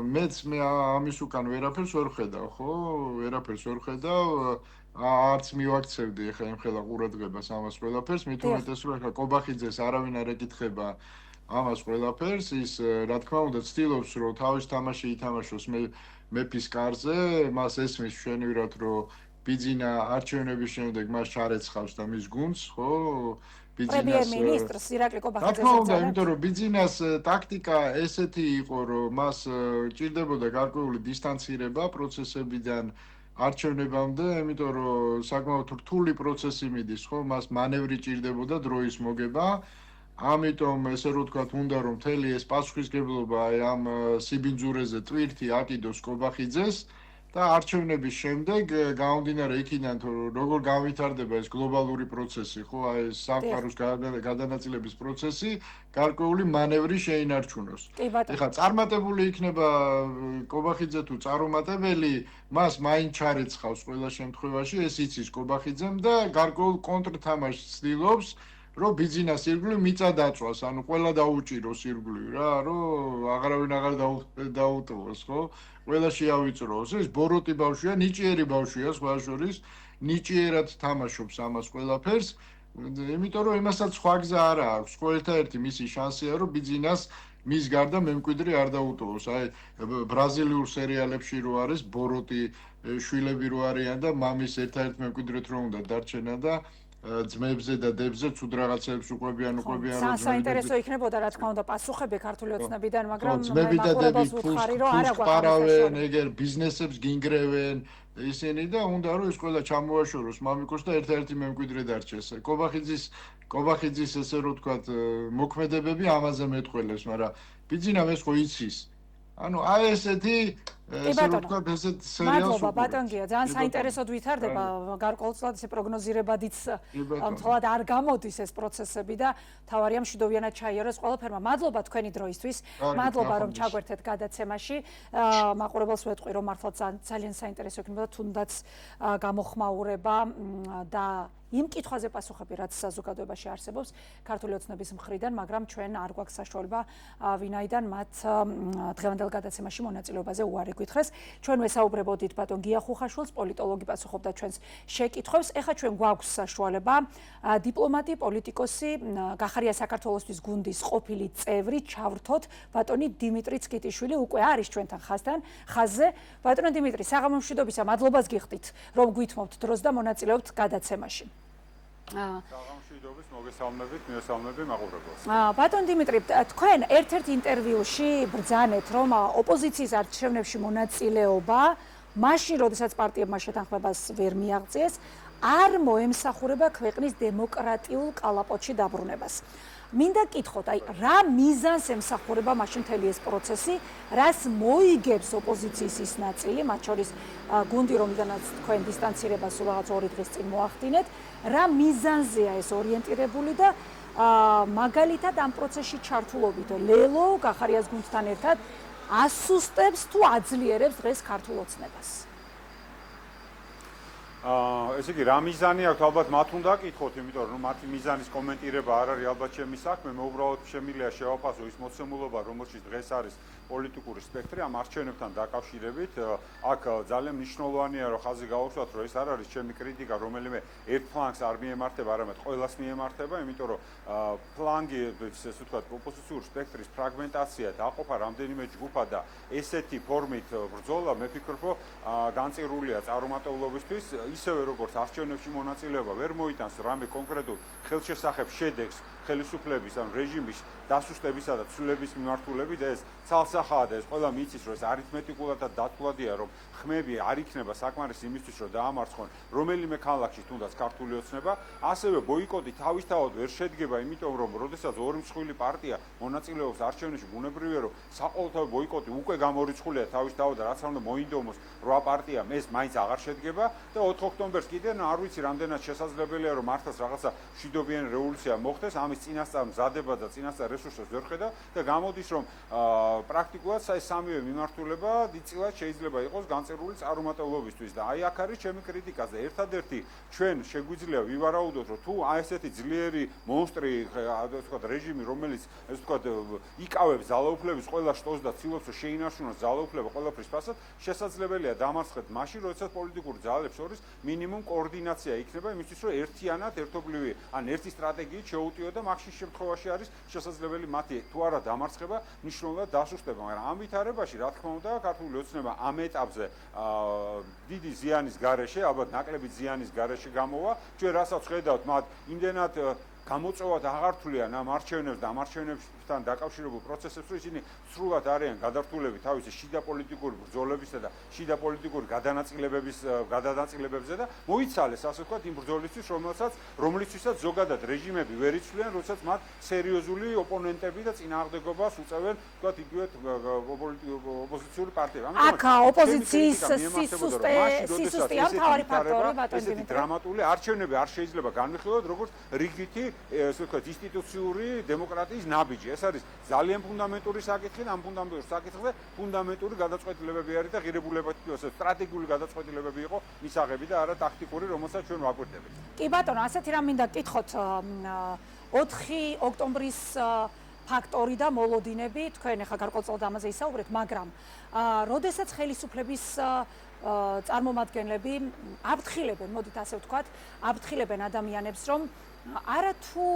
მეც ამის უკან ვერაფერს ვერ ხედავ, ხო? ვერაფერს ვერ ხედავ, არც მივაქცევდი ეხა იმ ხელა ყურადღებას ამას ყველაფერს, მით უმეტეს რომ ეხა კობახიძეს არავინ არ ეკითხება ამას ყველაფერს, ის რა თქმა უნდა ცდილობს, რომ თავის თამაში ითამაშოს მეფის კარზე, მას ესმის მშვენივრად, რომ ბიძინა არჩევნების შემდეგ მას ჩარეცხავს და მის გუნდს, ხო? პრემიერ-მინისტრს ირაკლი კობახიძეს. რა თქმა უნდა, იმიტომ რომ ბიძინას ტაქტიკა ესეთი იყო, რომ მას ჭირდებოდა გარკვეული დისტანცირება პროცესებიდან არჩევნებამდე, იმიტომ რომ საკმაოდ რთული პროცესი მიდის, ხო? მას მანევრი ჭირდებოდა დროის მოგება. ამიტომ ესე რომ ვთქვათ, უნდა რომ მთელი ეს პასუხისგებლობა ამ სიბინძურეზე ტვირთი აკიდოს კობახიძეს და არჩევნების შემდეგ გამომდინარე იქიდან როგორ განვითარდება ეს გლობალური პროცესი, ხო, აი ეს სამყაროს გადანაწილების პროცესი, გარკვეული მანევრი შეინარჩუნოს. ეხლა წარმატებული იქნება კობახიძე თუ წარუმატებელი, მას მაინც ჩარეცხავს ყველა შემთხვევაში, ეს იცის კობახიძემ და გარკვეულ კონტრთამაშს ცდილობს. რომ ბიზნეს ირგვლივ მიწა დაწვას, ანუ ყველა დაუჭიროს ირგვლივ რა, რომ აღარავინ აღარ დაუტოვოს, ხო? ყველა შეავიწროს. ეს ბოროტი ბავშვია, ნიჭიერი ბავშვია სხვა შორის, ნიჭიერად თამაშობს ამას ყველაფერს. იმიტომ რომ იმასაც სხვა გზა არ აქვს. ხო ერთადერთი მისი შანსია რომ ბიზნეს მის გარდა მემკვიდრე არ დაუტოვოს. აი ბრაზილიურ სერიალებში რო არის ბოროტი შვილები რო არიან და მამის ერთადერთ მემკვიდრედ რო უნდა დარჩენა და ძმებზე და დებზე ცუდ რაღაცებს უყვებიან რომ საინტერესო იქნებოდა რა თქმა უნდა პასუხები ქართული ოცნებიდან, მაგრამ ძმები და დები ფულს პარავენ, ეგერ ბიზნესებს გინგრევენ ისინი და უნდა რომ ეს ყველა ჩამოაშოროს მამიკოს და ერთ-ერთი მემკვიდრე დარჩეს. კობახიძის ესე რომ ვთქვათ მოქმედებები ამაზე მეტყველებს, მაგრამ ბიძინამ ეს ხო იცის. ანუ აი ესეთი ესე რომ ვთქვათ ესეთ სერიალს მადლობა ბატონგია, ძალიან საინტერესოდ ვითარდება გარკვეულწილად ესე პროგნოზირებადიც მთლად არ გამოდის ეს პროცესები და თავარია მშვიდობიანად ჩაიაროს ყველაფერმა. მადლობა თქვენი დროისთვის, მადლობა რომ ჩაგვერთეთ გადაცემაში. მაყურებელს ვეთყვი რომ მართლა ძალიან საინტერესო იქნება თუნდაც გამოხმაურება და იმ კითხვაზე პასუხები, რაც საზოგადოებაში არსებობს ქართული ოცნების მხრიდან, მაგრამ ჩვენ არ გვაქვს საშუალება ვინაიდან მათ დღევანდელ გადაცემაში მონაწილეობაზე უარი გითხრეს. ჩვენ ვესაუბრებოდით ბატონ გია ხუხაშვილს, პოლიტოლოგი პასუხობდა ჩვენს შეკითხვებს. ეხლა ჩვენ გვაქვს საშუალება დიპლომატი, პოლიტიკოსი, გახარია საქართველოსთვის გუნდის ყოფილი წევრი ჩავრთოთ ბატონი დიმიტრი წკიტიშვილი უკვე არის ჩვენთან ხაზზე. ბატონო დიმიტრი, საღამო მშვიდობისა, მადლობას გიხდით, რომ გვითმობთ დროს და მონაწილეობთ გადაცემაში. საღამშვიდობის მოგესალმებით, მიესალმები მაყურებელს. ბატონ დიმიტრი, თქვენ ერთ-ერთ ინტერვიუში ბრძანეთ, რომ ოპოზიციის არჩევნებში მონაწილეობა, მაშინ, როდესაც პარტიებმა შეთანხმებას ვერ მიაღწიეს, არ მოემსახურება ქვეყნის დემოკრატიულ კალაპოტში დაბრუნებას. მინდა კითხოთ, აი რა მიზანს ემსახურება მაშინ მთელი ეს პროცესი, რას მოიგებს ოპოზიციის ის ნაწილი, მათ შორის გუნდი, რომლიდანაც თქვენ დისტანცირებას სულ რაღაც 2 დღის წინ მოახდინეთ, რა მიზანზეა ეს ორიენტირებული და მაგალითად ამ პროცესში ჩართულობით ლელო გახარიას გუნდთან ერთად ასუსტებს თუ აძლიერებს დღეს ქართულ ოცნებას? ესე იგი, რა მიზანი აქვს, ალბათ მათ უნდა კითხოთ, იმიტომ რომ მათი მიზანის კომენტირება არ არის ალბათ ჩემი საქმე, მე უბრალოდ შემიძლია შევაფასო ის მოცემულობა, რომელშიც დღეს არის პოლიტიკური სპექტრი ამ არჩევნებთან დაკავშირებით. აქ ძალიან მნიშვნელოვანია, რომ ხაზი გაუსვათ, რომ ეს არ არის ჩემი კრიტიკა, რომელიმე ერთ ფლანგს არ მიემართება, არამედ ყველას მიემართება, იმიტომ რომ ფლანგი, ესე ვთქვათ, ოპოზიციური სპექტრის ფრაგმენტაცია დაყოფა რამდენიმე ჯგუფად და ესეთი ფორმით ბრძოლა, მე ვფიქრობ, რომ განწირულია წარუმატებლობისთვის. ისევე როგორც არჩევნებში მონაწილეობა ვერ მოიტანს რამე კონკრეტულ ხელშესახებ შედეგს ხელისუფლების ან რეჟიმის დასუსტებისა და ცვლილების მიმართულებით და ეს ცალსახაა და ეს ყველა მიცის რომ ეს არითმეტიკულად და დათვლადია რომ ხმები არ იქნება საკმარისი იმისთვის რომ დაამარცხონ რომელიმე ქალაქში თუნდაც ქართული ოცნება ასევე ბოიკოტი თავისთავად ვერ შედგება იმიტომ რომ როდესაც ორი მსხვილი პარტია მონაწილეობს არჩევნებში ბუნებრივია რომ საყოველთაო ბოიკოტი უკვე გამორიცხულია თავისთავად და რაც უნდა მოინდომოს 8 პარტიამ ეს მაინც აღარ შედგება და 4 ოქტომბერს კიდევ არ ვიცი რამდენად შესაძლებელია რომ მართლაც რაღაცა მშვიდობიანი რევოლუცია მოხდეს ამის წინასწარ მზადება და წინასწარ რესურსებს ვერ ხედავ და გამოდის რომ პრაქტიკულად ეს სამივე მიმართულება დიდწილად შეიძლება იყოს განწერული წარუმატებლობისთვის და აი აქ არის ჩემი კრიტიკა და ერთადერთი ჩვენ შეგვიძლია ვივარაუდოთ რომ თუ აი ესეთი ძლიერი მონსტრი ასე ვთქვათ რეჟიმი რომელიც ასე ვთქვათ იკავებს ძალაუფლების ყველა შტოს და ცდილობს რომ შეინარჩუნოს ძალაუფლება ყველაფრის ფასად შესაძლებელია დამარცხეთ მაშინ როდესაც პოლიტიკური ძალებს შორის მინიმუმ კოორდინაცია იქნება იმისთვის რომ ერთიანად ერთობლივი ან ერთი სტრატეგიით შეუტიო და მაგის შემთხვევაში არის შესაძლებელი მათი თუ არა დამარცხება მნიშვნელოვნად დასუსტება მაგრამ ამ ვითარებაში რა თქმა უნდა ქართული ოცნება ამ ეტაპზე დიდი ზიანის გარეშე ალბათ ნაკლები ზიანის გარეშე გამოვა ჩვენ რასაც ხედავთ მათ იმდენად გამოწვევად აღარ თვლიან ამ არჩევნებს და ამ არჩევნებთან დაკავშირებულ პროცესებს, რომ ისინი სრულად არიან გადართულები თავისი შიდა პოლიტიკური ბრძოლებისა და შიდა პოლიტიკური გადანაწილებებზე და მოიცალეს, ასე ვთქვათ, იმ ბრძოლისთვის, რომლისთვისაც ზოგადად რეჟიმები ვერ იცვლიან, როდესაც მათ სერიოზული ოპონენტები და წინააღმდეგობას უწევენ, ვთქვათ, იგივე ოპოზიციური პარტიები. აქ ოპოზიციის სისუსტეა მთავარი ფაქტორი, ბატონ დიმიტრი. დრამატული არჩევნები არ შეიძლება განვიხილოთ, როგორც რიგითი ესე ვთქვათ, ინსტიტუციური დემოკრატიის ნაბიჯი. ეს არის ძალიან ფუნდამენტური საკითხი, ამ ფუნდამენტურ საკითხზე ფუნდამენტური გადაწყვეტილებები არის და ღირებულებები, ასე სტრატეგიული გადაწყვეტილებები იყო მისაღები და არა ტაქტიკური, რომელსაც ჩვენ ვაკვირდებით. კი ბატონო, ასეთი რამ მინდა გკითხოთ 4 ოქტომბრის ფაქტორი და მოლოდინები, თქვენ ახლა გარკვეულწილად ამაზე ისაუბრეთ, მაგრამ როდესაც ხელისუფლების წარმომადგენლები აფრთხილებენ, მოდით ასე ვთქვათ, აფრთხილებენ ადამიანებს, რომ არათუ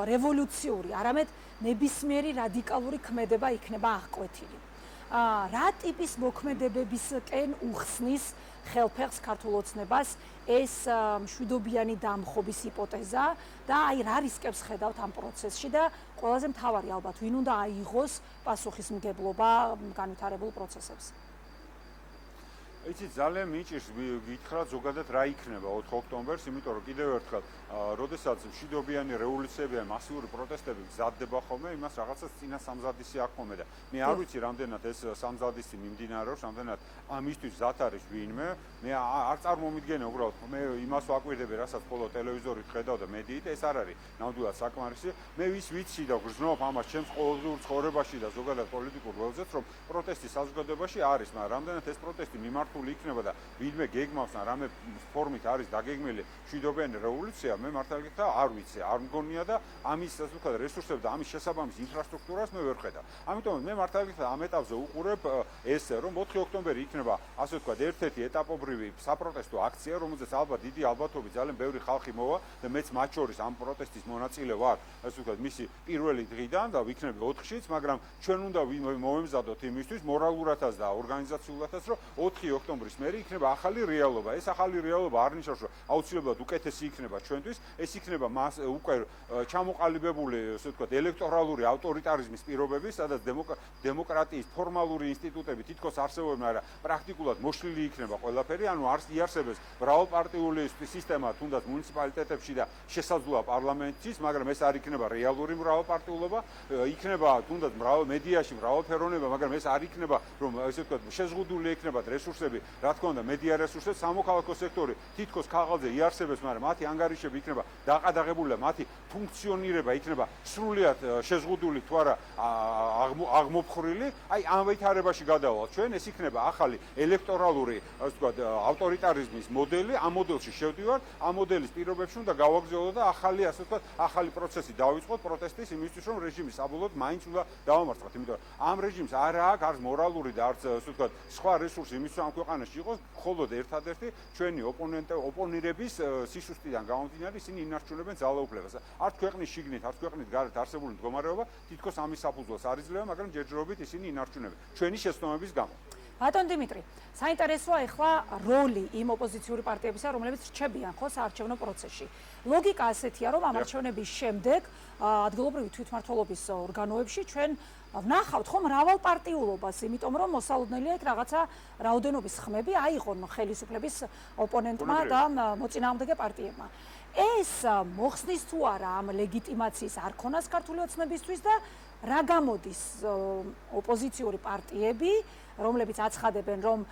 რევოლუციური, არამედ ნებისმიერი რადიკალური ქმედება იქნება აღკვეთილი. რა ტიპის მოქმედებებისკენ უხსნის ხელფეხს ქართულ ოცნებას ეს მშვიდობიანი დამხობის ჰიპოთეზა და აი რა რისკებს ხედავთ ამ პროცესში და ყველაზე მთავარი ალბათ ვინ უნდა აიღოს პასუხისმგებლობა განვითარებულ პროცესებს. იცით ძალიან მიჭირს გითხრათ ზოგადად რა იქნება 4 ოქტომბერს, იმიტომ რომ კიდევ ერთხელ, როდესაც მშვიდობიანი რევოლუციები ან მასიური პროტესტები მზადდება ხოლმე, იმას რაღაცა წინა სამზადისი აქვს ხოლმე და მე არ ვიცი რამდენად ეს სამზადისი მიმდინარეობს, რამდენად ამისთვის მზად არის ვინმე, მე არ წარმომიდგენე უბრალოდ, მე იმას ვაკვირდები, რასაც მხოლოდ ტელევიზორით ხედავ და მედიით, ეს არ არის ნამდვილად საკმარისი. მე ვის ვიცი და გრძნობ ამას ჩემს ყოველდღიურ ცხოვრებაში და ზოგადად პოლიტიკურ ველზეც, რომ პროტესტი საზოგადოებაში არის, მაგრამ რამდენად ეს პროტესტი მიმართული იქნება და ვინმე გეგმავს ან რამე ფორმით არის დაგეგმილი მშვიდობიანი რევოლუცია, მე მართალი გითხრა არ ვიცი, არ მგონია და ამის ასე ვთქვათ რესურსებს და ამის შესაბამის ინფრასტრუქტურას მე ვერ ხედავ. ამიტომ მე მართალი გითხრა ამ ეტაპზე უყურებ ესე, რომ 4 ოქტომბერი იქნება ასე ვთქვათ ერთ-ერთი ეტაპობრივი საპროტესტო აქცია, რომელზეც ალბათ დიდი ალბათობით ძალიან ბევრი ხალხი მოვა და მეც მათ შორის ამ პროტესტის მონაწილე ვარ, ასე ვთქვათ, მისი პირველი დღიდან და ვიქნები 4-შიც, მაგრამ ჩვენ უნდა მოვემზადოთ იმისთვის მორალურადაც და ორგანიზაციულადაც, რომ 4 ოქტომბრის მერე იქნება ახალი რეალობა. ეს ახალი რეალობა არ ნიშნავს, რომ აუცილებლად უკეთესი იქნება ჩვენთვის, ეს იქნება უკვე ჩამოყალიბებული, ასე ვთქვათ, ელექტორალური ავტორიტარიზმის პირობები, სადაც დემოკრატიის ფორმალური ინსტიტუტები თითქოს არსებობენ, მაგრამ პრაქტიკულად მოშლილი იქნება ყველაფერი, ანუ იარსებებს მრავალპარტიული სისტემა, თუნდაც მუნიციპალიტეტებში და შესაძლოა პარლამენტის, მაგრამ ეს არ იქნება რეალური მრავალპარტიულობა, იქნება თუნდაც მედიაში მრავალფეროვნება, მაგრამ ეს არ იქნება, რომ ასე ვთქვათ, შეზღუდული იქნება რესურსები, რა თქმა უნდა, მედია რესურსები, სამოქალაქო სექტორი თითქოს ქაღალდზე იარსებებს, მაგრამ მათი ანგარიშები იქნება დაყადაღებული და მათი ფუნქციონირება იქნება სრულიად შეზღუდული თუ არა აღმოფხრილი. აი ამ ვითარებაში გადავალთ ჩვენ, ეს იქნება ახალი ელექტორალური, ასე ვთქვათ, ავტორიტარიზმის მოდელი, ამ მოდელში შევდივართ, ამ მოდელის პირობებში უნდა გავაგრძელოთ და ახალი, ასე ვთქვათ, ახალი პროცესი დავიწყოთ პროტესტის იმისთვის, რომ რეჟიმი საბოლოოდ მაინც უნდა დავამარცხოთ, იმიტომ რომ ამ რეჟიმს არ აქვს მორალური და არც, ასე ვთქვათ, სხვა რესურსი იმისთვის ამ ქვეყანაში იყოს, მხოლოდ ერთადერთი ჩვენი ოპონირების სისუსტიდან გამომდინარე ისინი ინარჩუნებენ ძალაუფლებას. არც ქვეყნის შიგნით, არც ქვეყნის გარეთ არსებული მდგომარეობა თითქოს ამის საფუძველს არ იძლევა, მაგრამ ჯერჯერობით ისინი ინარჩუნებენ ჩვენი შეცდომების გამო. ბატონ დიმიტრი, საინტერესოა ახლა როლი იმ ოპოზიციური პარტიებისა, რომლებიც რჩებიან ხო საარჩევნო პროცესში. ლოგიკა ასეთია, რომ ამ არჩევნების შემდეგ ადგილობრივი თვითმმართველობის ორგანოებში ჩვენ ვნახავთ ხო მრავალპარტიულობას, იმიტომ რომ მოსალოდნელია იქ რაღაცა რაოდენობის ხმები აიღონ ხელისუფლების ოპონენტმა და მოწინააღმდეგე პარტიებმა. ეს მოხსნის თუ არა ამ ლეგიტიმაციის არქონას ქართული ოცნებისთვის და რა გამოდის ოპოზიციური პარტიები, რომლებიც აცხადებენ, რომ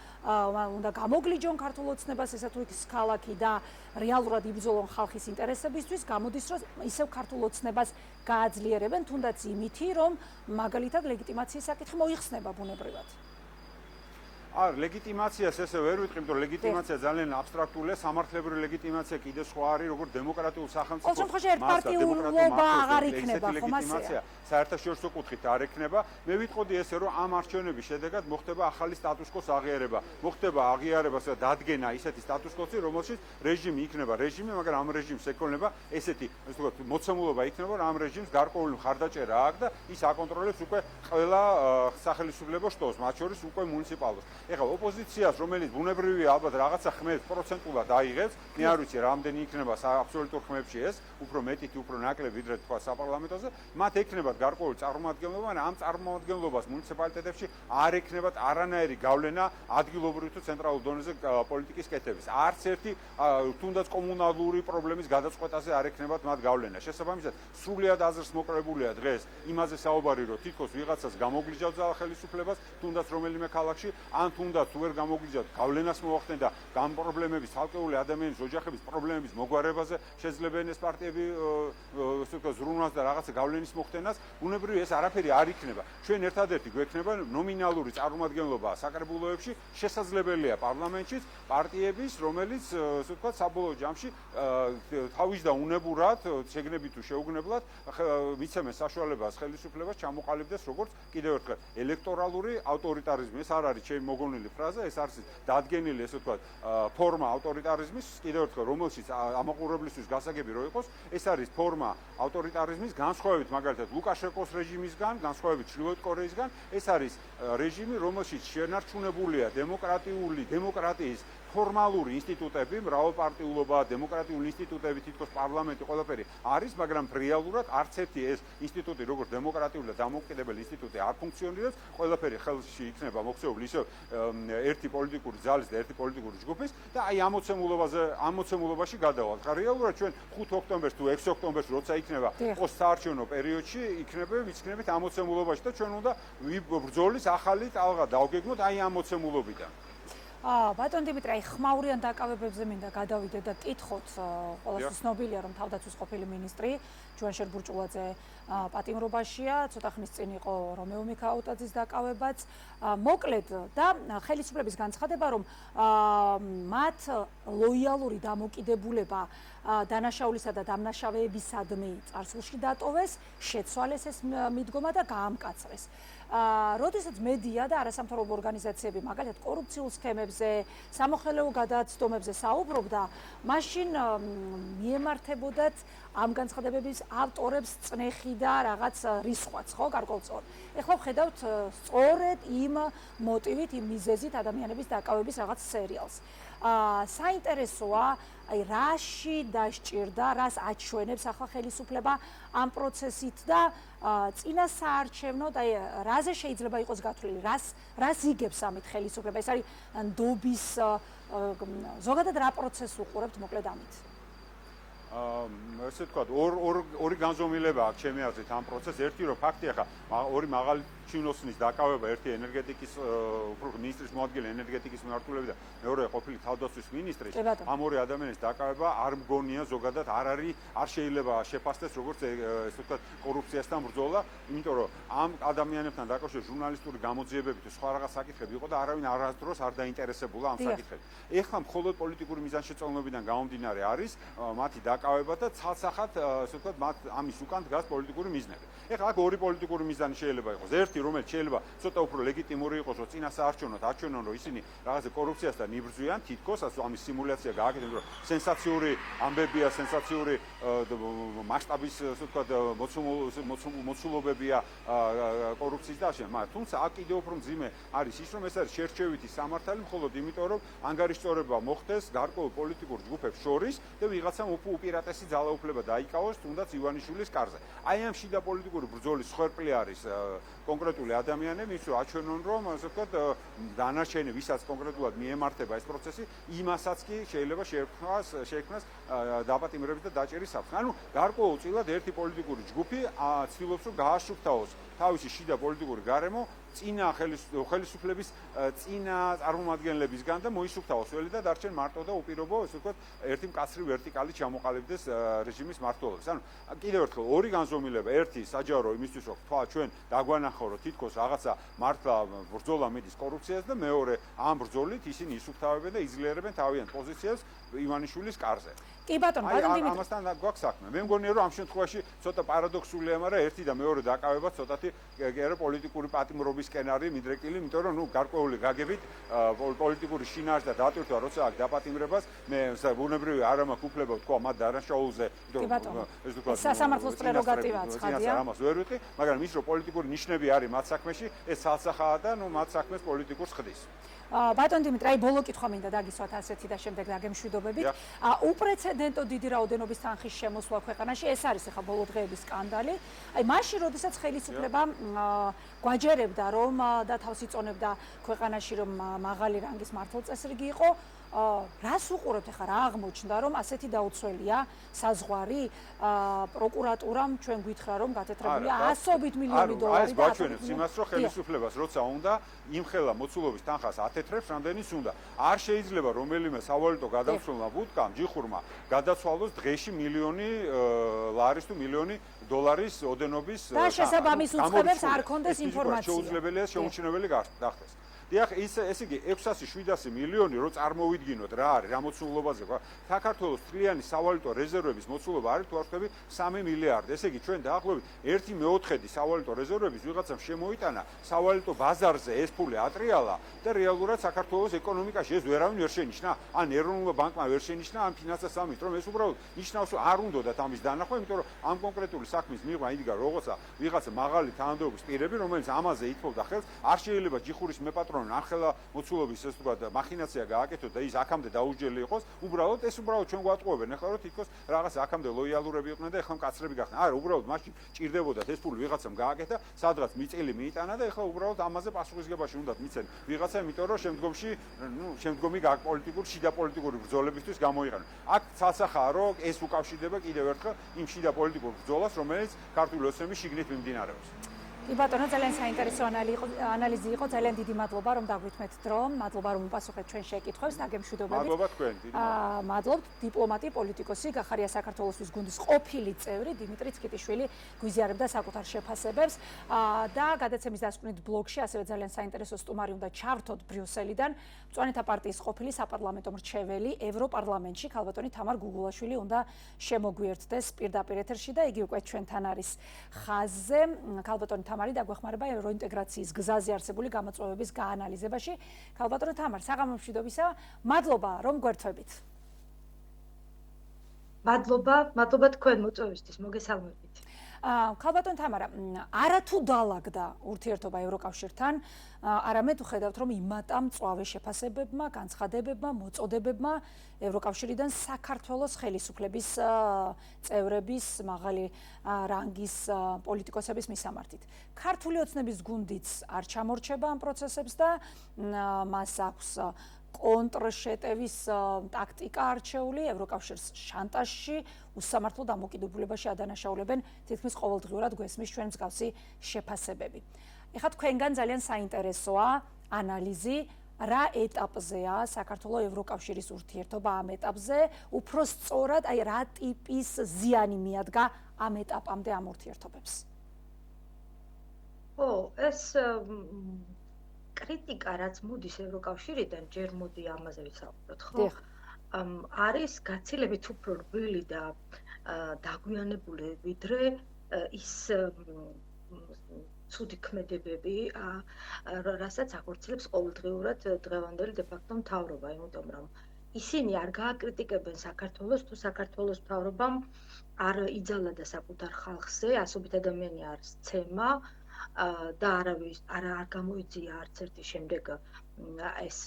უნდა გამოგლიჯონ ქართულ ოცნებას ესა თუ ის ქალაქი და რეალურად იბრძოლონ ხალხის ინტერესებისთვის, გამოდის, რომ ისევ ქართულ ოცნებას გააძლიერებენ, თუნდაც იმითი, რომ მაგალითად ლეგიტიმაციის საკითხი მოიხსნება ბუნებრივად. ლეგიტიმაციას ესე ვერ ვიტყვი, იმიტომ რომ ლეგიტიმაცია ძალიან აბსტრაქტულია, სამართლებრივი ლეგიტიმაცია კიდე სხვა არის, როგორც დემოკრატიულ სახელმწიფოს. ყოველ შემთხვევაში ერთპარტიულობა აღარ იქნება, ხომ ასეა? საერთაშორისო კუთხით არ ექნება. მე ვიტყოდი ესე, რომ ამ არჩევნების შედეგად მოხდება ახალი სტატუს-კვოს აღიარება. მოხდება აღიარება და დადგენა ისეთი სტატუს-კვოსი, რომელშიც რეჟიმი იქნება რეჟიმი, მაგრამ ამ რეჟიმს ეკონება ესეთი, ასე ვთქვათ, მოცემულობა იქნება, რომ ამ რეჟიმს გარკვეული მხარდაჭერა აქვს და ის აკონტროლებს უკვე ყველა სახელმწიფო შტოს, მათ შორის უკვე მუნიციპალურს. ეხლა ოპოზიციას, რომელიც ბუნებრივია ალბათ რაღაცა ხმებს პროცენტულად აიღებს, მე არ ვიცი რამდენი იქნება აბსოლუტურ ხმებში ეს, უფრო მეტი თუ უფრო ნაკლები ვიდრე თქვა საპარლამენტოზე, მათ ექნებათ გარკვეული წარმომადგენლობა, მაგრამ ამ წარმომადგენლობას მუნიციპალიტეტებში არ ექნებათ არანაირი გავლენა ადგილობრივ თუ ცენტრალურ დონეზე პოლიტიკის კეთების. არც ერთი თუნდაც კომუნალური პრობლემის გადაწყვეტაზე არ ექნებათ მათ გავლენა. შესაბამისად, სრულიად აზრს მოკრებულია დღეს იმაზე საუბარი, რომ თითქოს ვიღაცას გამოგლიჯავ ხელისუფლებას, თუნდაც რომელიმე ქალაქში, ან თუნდაც ვერ გამოგვიძიათ გავლენას მოახდენ და გამ პრობლემების ცალკეული ადამიანის ოჯახების პრობლემების მოგვარებაზე შეიძლება ეს პარტიები ასე ვთქვათ ზრუნვას და რაღაცა გავლენის მოხდენას, ბუნებრივია ეს არაფერი არ იქნება. ჩვენ ერთადერთი გვექნება ნომინალური წარმომადგენლობა საკრებულოებში, შესაძლებელია პარლამენტშიც პარტიების, რომელიც ასე ვთქვათ საბოლოო ჯამში თავის და უნებურად, შეგნებით თუ შეუგნებლად მიცემენ საშუალებას ხელისუფლებას ჩამოყალიბდეს როგორც კიდევ ერთხელ ელექტორალური ავტორიტარიზმი. ეს არ არის ჩემი მოგონილი ფრაზა, ეს არის დადგენილი ასე ვთქვათ ფორმა ავტორიტარიზმის, კიდევ ერთხელ რომელშიც ამაყურებლისთვის გასაგები რო იყოს, ეს არის ფორმა ავტორიტარიზმის განსხვავებით მაგალითად ლუკაშენკოს რეჟიმისგან, განსხვავებით ჩრდილოეთ კორეისგან, ეს არის რეჟიმი, რომელშიც შენარჩუნებულია დემოკრატიის ფორმალური ინსტიტუტები, მრავალპარტიულობა, დემოკრატიული ინსტიტუტები, თითქოს პარლამენტი, ყველაფერი არის, მაგრამ რეალურად არც ერთი ეს ინსტიტუტი, როგორც დემოკრატიული და დამოუკიდებელი ინსტიტუტი არ ფუნქციონირებს, ყველაფერი ხელში იქნება მოქცეული ისევ ერთი პოლიტიკური ძალის და ერთი პოლიტიკური ჯგუფის და აი ამოცემულობაში გადავალთ. რეალურად ჩვენ 5 ოქტომბერს თუ 6 ოქტომბერს როცა იქნება პოსტსაარჩევნო პერიოდში, იქნებით ამოცემულობაში და ჩვენ უნდა ბრძოლის ახალი ტალღა დავგეგმოთ აი ამოცემულობიდან. ბატონ დიმიტრი, აი ხმაურიან დაკავებებზე მინდა გადავიდე და კითხოთ, ყველასთვის ცნობილია, რომ თავდაცვის ყოფილი მინისტრი ჯუანშერ ბურჭულაძე პატიმრობაშია, ცოტა ხნის წინ იყო რომეო მიქაუტაძის დაკავებაც. მოკლედ და ხელისუფლების განცხადება, რომ მათ ლოიალური დამოკიდებულება დანაშაულისა და დამნაშავეებისადმი წარსულში დატოვეს, შეცვალეს ეს მიდგომა და გაამკაცრეს. როდესაც მედია და არასამთავრობო ორგანიზაციები მაგალითად კორუფციულ სქემებზე, სამოხელეო გადაცდომებზე საუბრობდა, მაშინ მიემართებოდათ ამ განცხადებების ავტორებს წნეხი და რაღაც რისხვაც, ხო, გარკვეულწილად. ეხლა ვხედავთ სწორედ იმ მოტივით, იმ მიზეზით ადამიანების დაკავების რაღაც სერიალს. საინტერესოა, აი რაში დასჭირდა, რას აჩვენებს ახლა ხელისუფლება ამ პროცესით და წინა საარჩევნოდ, აი რაზე შეიძლება იყოს გათვლილი, რას იგებს ამით ხელისუფლება? ეს არის ნდობის ზოგადად რა პროცესს უყურებთ მოკლედ ამით? ესე ვთქვათ, ორი განზომილება აქვს ჩემი აზრით ამ პროცესს. ერთი რომ ფაქტია ხა ორი მაღალი ჩინოსნის დაკავება, ერთი ენერგეტიკის მინისტრის მოადგილე ენერგეტიკის მიმართულებით და მეორე ყოფილი თავდაცვის მინისტრის, ამ ორი ადამიანის დაკავება არ მგონია ზოგადად არ შეიძლება შეფასდეს როგორც ესე ვთქვათ კორუფციასთან ბრძოლა, იმიტომ რომ ამ ადამიანებთან დაკავშირებით ჟურნალისტური გამოძიებები თუ სხვა რაღაც საკითხები იყო და არავინ არასდროს არ დაინტერესებულა ამ საკითხებით. ეხლა მხოლოდ პოლიტიკური მიზანშეწონებიდან გამომდინარე არის მათი დაკავება და ცალსახად ესე ვთქვათ მათ ამის უკან დგას პოლიტიკური მიზნები. ეხლა აქ ორი პოლიტიკური მიზანი შეიძლება იყოს. ერთი რომელიც შეიძლება ცოტა უფრო ლეგიტიმური იყოს, რომ წინა საარჩევნოდ აჩვენონ, რომ ისინი რაღაცა კორუფციასთან იბრძვიან, თითქოს ამის სიმულაცია გააკეთონ, რომ სენსაციური ამბებია, სენსაციური მასშტაბის, ასე ვთქვათ, მოცულობებია კორუფციის და ასე. თუმცა აქ კიდევ უფრო მძიმე არის ის, რომ ეს არის შერჩევითი სამართალი, მხოლოდ იმიტომ, რომ ანგარიშწორება მოხდეს გარკვეულ პოლიტიკურ ჯგუფებს შორის და ვიღაცამ უპირატესი ძალაუფლება დაიკავოს, თუნდაც ივანიშვილის კარზე. აი ამ შიდა პოლიტიკური ბრძოლის სხერპლი არის კონკრეტული ადამიანები, ის რომ აჩვენონ, რომ ასე ვთქვათ, დანარჩენი, ვისაც კონკრეტულად მიემართება ეს პროცესი, იმასაც კი შეიძლება შეექმნას დაპატიმრების და დაჭერის საფრთხე. ანუ გარკვეულწილად ერთი პოლიტიკური ჯგუფი ცდილობს, რომ გააშუქთაოს თავისი შიდა პოლიტიკური გარემო წინა ხელისუფლების წინა წარმომადგენლებისგან და მოისუფთავოს ველი და დარჩენ მარტო და უპირობო, ესე ვთქვათ, ერთი მკაცრი ვერტიკალით ჩამოყალიბდეს რეჟიმის მმართველობის. ანუ კიდევ ერთხელ ორი განზომილება, ერთი საჯარო იმისთვის, რომ თქვა ჩვენ დაგვანახო, რომ თითქოს რაღაცა მართლა ბრძოლა მიდის კორუფციას და მეორე ამ ბრძოლით ისინი ისუფთავებენ და იძლიერებენ თავიანთ პოზიციას ივანიშვილის კარზე. კი ბატონო, ბატონ დიმიტრი. ამასთან გვაქვს საქმე. მე მგონია, რომ ამ შემთხვევაში ცოტა პარადოქსულია, მაგრამ ერთი და მეორე დაკავება ცოტათი პოლიტიკური პატიმრობისკენ არის მიდრეკილი, იმიტომ რომ ნუ გარკვეული გაგებით პოლიტიკური შინაარსი და დატვირთვა როცა აქვს დაპატიმრებას, მე ბუნებრივი არ მაქვს უფლება თქვა მათ დანაშაულზე, იმიტომ რომ ეს თქვა სასამართლოს პრეროგატივაა ცხადია. ამას ვერ ვიტყვი, მაგრამ ის რომ პოლიტიკური ნიშნები არის მათ საქმეში, ეს ცალსახაა და ნუ მათ საქმეს პოლიტიკურს ხდის. ბატონ დიმიტრი, აი ბოლო კითხვა მინდა დაგისვათ ასეთი და შემდეგ დაგემშვიდობებით. უპრეცედენტო უპრეცედენტო დიდი რაოდენობის თანხის შემოსვლა ქვეყანაში, ეს არის ახლა ბოლო დღეების სკანდალი. აი მაშინ, როდესაც ხელისუფლებამ გვაჯერებდა, რომ და თავს იწონებდა ქვეყანაში, რომ მაღალი რანგის მართლწესრიგი იყო, რას უყურებთ ახლა, რა აღმოჩნდა, რომ ასეთი დაუცველია საზღვარი, პროკურატურამ ჩვენ გითხრა, რომ გათეთრებულია 100 მილიონი დოლარი და გვაჩვენებს იმას, რომ ხელისუფლებას როცა უნდა იმხელა მოცულობის თანხას ათეთრებს, რამდენის უნდა. არ შეიძლება რომელიმე სავალუტო გადამსვლელმა ბუდკამ, ჯიხურმა გადაცვალოს დღეში მილიონი ლარის თუ მილიონი დოლარის ოდენობის და შესაბამის უწყებებს არ კონდეს ინფორმაცია. შეუძლებელია შეუმჩნეველი გახდეს. დიახ, ესე იგი 600-700 მილიონი რო წარმოვიდგინოთ რა არის, რა მოცულობაზე ხო? საქართველოს თლიანი სავალუტო რეზერვების მოცულობა არის თუ არ ვთქვი 3 მილიარდი. ესე იგი ჩვენ დაახლოებით 1/4 სავალუტო რეზერვების ვიღაცამ შემოიტანა სავალუტო ბაზარზე ეს ფული ატრიალა და რეალურად საქართველოს ეკონომიკაში ეს ვერავინ ვერ შენიშნა. ან ეროვნულ ბანკმა ვერ შენიშნა, ან ფინანსთა სამინისტრომ ეს უბრალოდ ნიშნავს, რომ არ უნდათ ამის დანახვა, იმიტომ რომ ამ კონკრეტული საქმის მიღმა იდგა როგორცა ვიღაცა მაღალი თანამდებობის პირები, რომელიც ამაზე ითხოვდა ხელს, არ შეიძლება ჯიხურის მეპატრონი ახლა მოცულობის ეს თქვა მახინაცია გააკეთოთ და ის აქამდე დაუსჯელი იყოს, უბრალოდ ჩვენ გვატყუებენ ახლა რომ თითქოს რაღაც აქამდე ლოიალურები იყვნენ და ახლა მკაცრები გახდნენ. არა, უბრალოდ მაშინ ჭირდებოდათ ეს ფული ვიღაცამ გააკეთა, სადღაც მიწილი მიიტანა და ახლა უბრალოდ ამაზე პასუხისგებაში უნდათ მიცენ ვიღაცა, იმიტომ რომ შემდგომი შიდა პოლიტიკური ბრძოლებისთვის გამოიყენონ. აქ ცალსახაა რომ ეს უკავშირდება კიდევ ერთხელ იმ შიდა პოლიტიკურ ბრძოლას, რომელიც ქართული ოცნების შიგნით მიმდინარეობს. კი ბატონო, ძალიან საინტერესო ანალიზი იყო. ძალიან დიდი მადლობა, რომ დაგვითმეთ დრო. მადლობა, რომ უპასუხეთ ჩვენ შეკითხვებს და გემშვიდობებით. მადლობა თქვენ. მადლობთ. დიპლომატი, პოლიტიკოსი, გახარია საქართველოსთვის გუნდის ყოფილი წევრი დიმიტრი ცკიტიშვილი გვიზიარებდა საკუთარ შეფასებებს და გადაცემის დასკვნით ბლოგში ასევე ძალიან საინტერესო სტუმარი უნდა ჩავრთოთ ბრიუსელიდან. მწვანეთა პარტიის ყოფილი საპარლამენტო მრჩეველი ევროპარლამენტში ქალბატონი თამარ გუგულაშვილი უნდა შემოგვიერთდეს პირდაპირ ეთერში და იგი უკვე ჩვენთან არის ხაზზე. ქალბატონი თამარი დაგვეხმარება ევროინტეგრაციის გზაზე არსებული გამოწვევების გაანალიზებაში. ქალბატონო თამარ, საღამო მშვიდობისა. მადლობა, რომ გვერთვებით. მადლობა თქვენ მოწვევისთვის, მოგესალმებით. ქალბატონო თამარა, არათუ დაალაგდა ურთიერთობა ევროკავშირთან, არამედ ვხედავთ, რომ იმატა მწვავე შეფასებებმა, განცხადებებმა, მოწოდებებმა ევროკავშირიდან საქართველოს ხელისუფლების წევრების მაღალი რანგის პოლიტიკოსების მისამართით. ქართული ოცნების გუნდიც არ ჩამორჩება ამ პროცესებს და მას აქვს კონტრშეტევის ტაქტიკა არჩეული, ევროკავშირს შანტაჟში, უსამართლო დამოკიდებულებაში ადანაშაულებენ, თითქმის ყოველდღიურად გვესმის ჩვენ მსგავსი შეფასებები. ეხლა თქვენგან ძალიან საინტერესოა ანალიზი, რა ეტაპზეა საქართველოს ევროკავშირის ურთიერთობა ამ ეტაპზე, უფრო სწორად, აი რა ტიპის ზიანი მიადგა ამ ეტაპამდე ამ ურთიერთობებს. ეს კრიტიკა, რაც მოდის ევროკავშირიდან, ჯერ მოდი ამაზე ვისაუბროთ, ხო? არის გაცილებით უფრო რბილი და დაგვიანებული, ვიდრე ის ცუდი ქმედებები, რასაც ახორციელებს ყოველდღიურად დღევანდელი დე-ფაქტო მთავრობა, იმიტომ რომ ისინი არ გააკრიტიკებენ საქართველოს, თუ საქართველოს მთავრობამ არ იძალა და საკუთარ ხალხზე, ასობით ადამიანი არ სცემა და არ გამოიძია არც ერთი შემდეგ ეს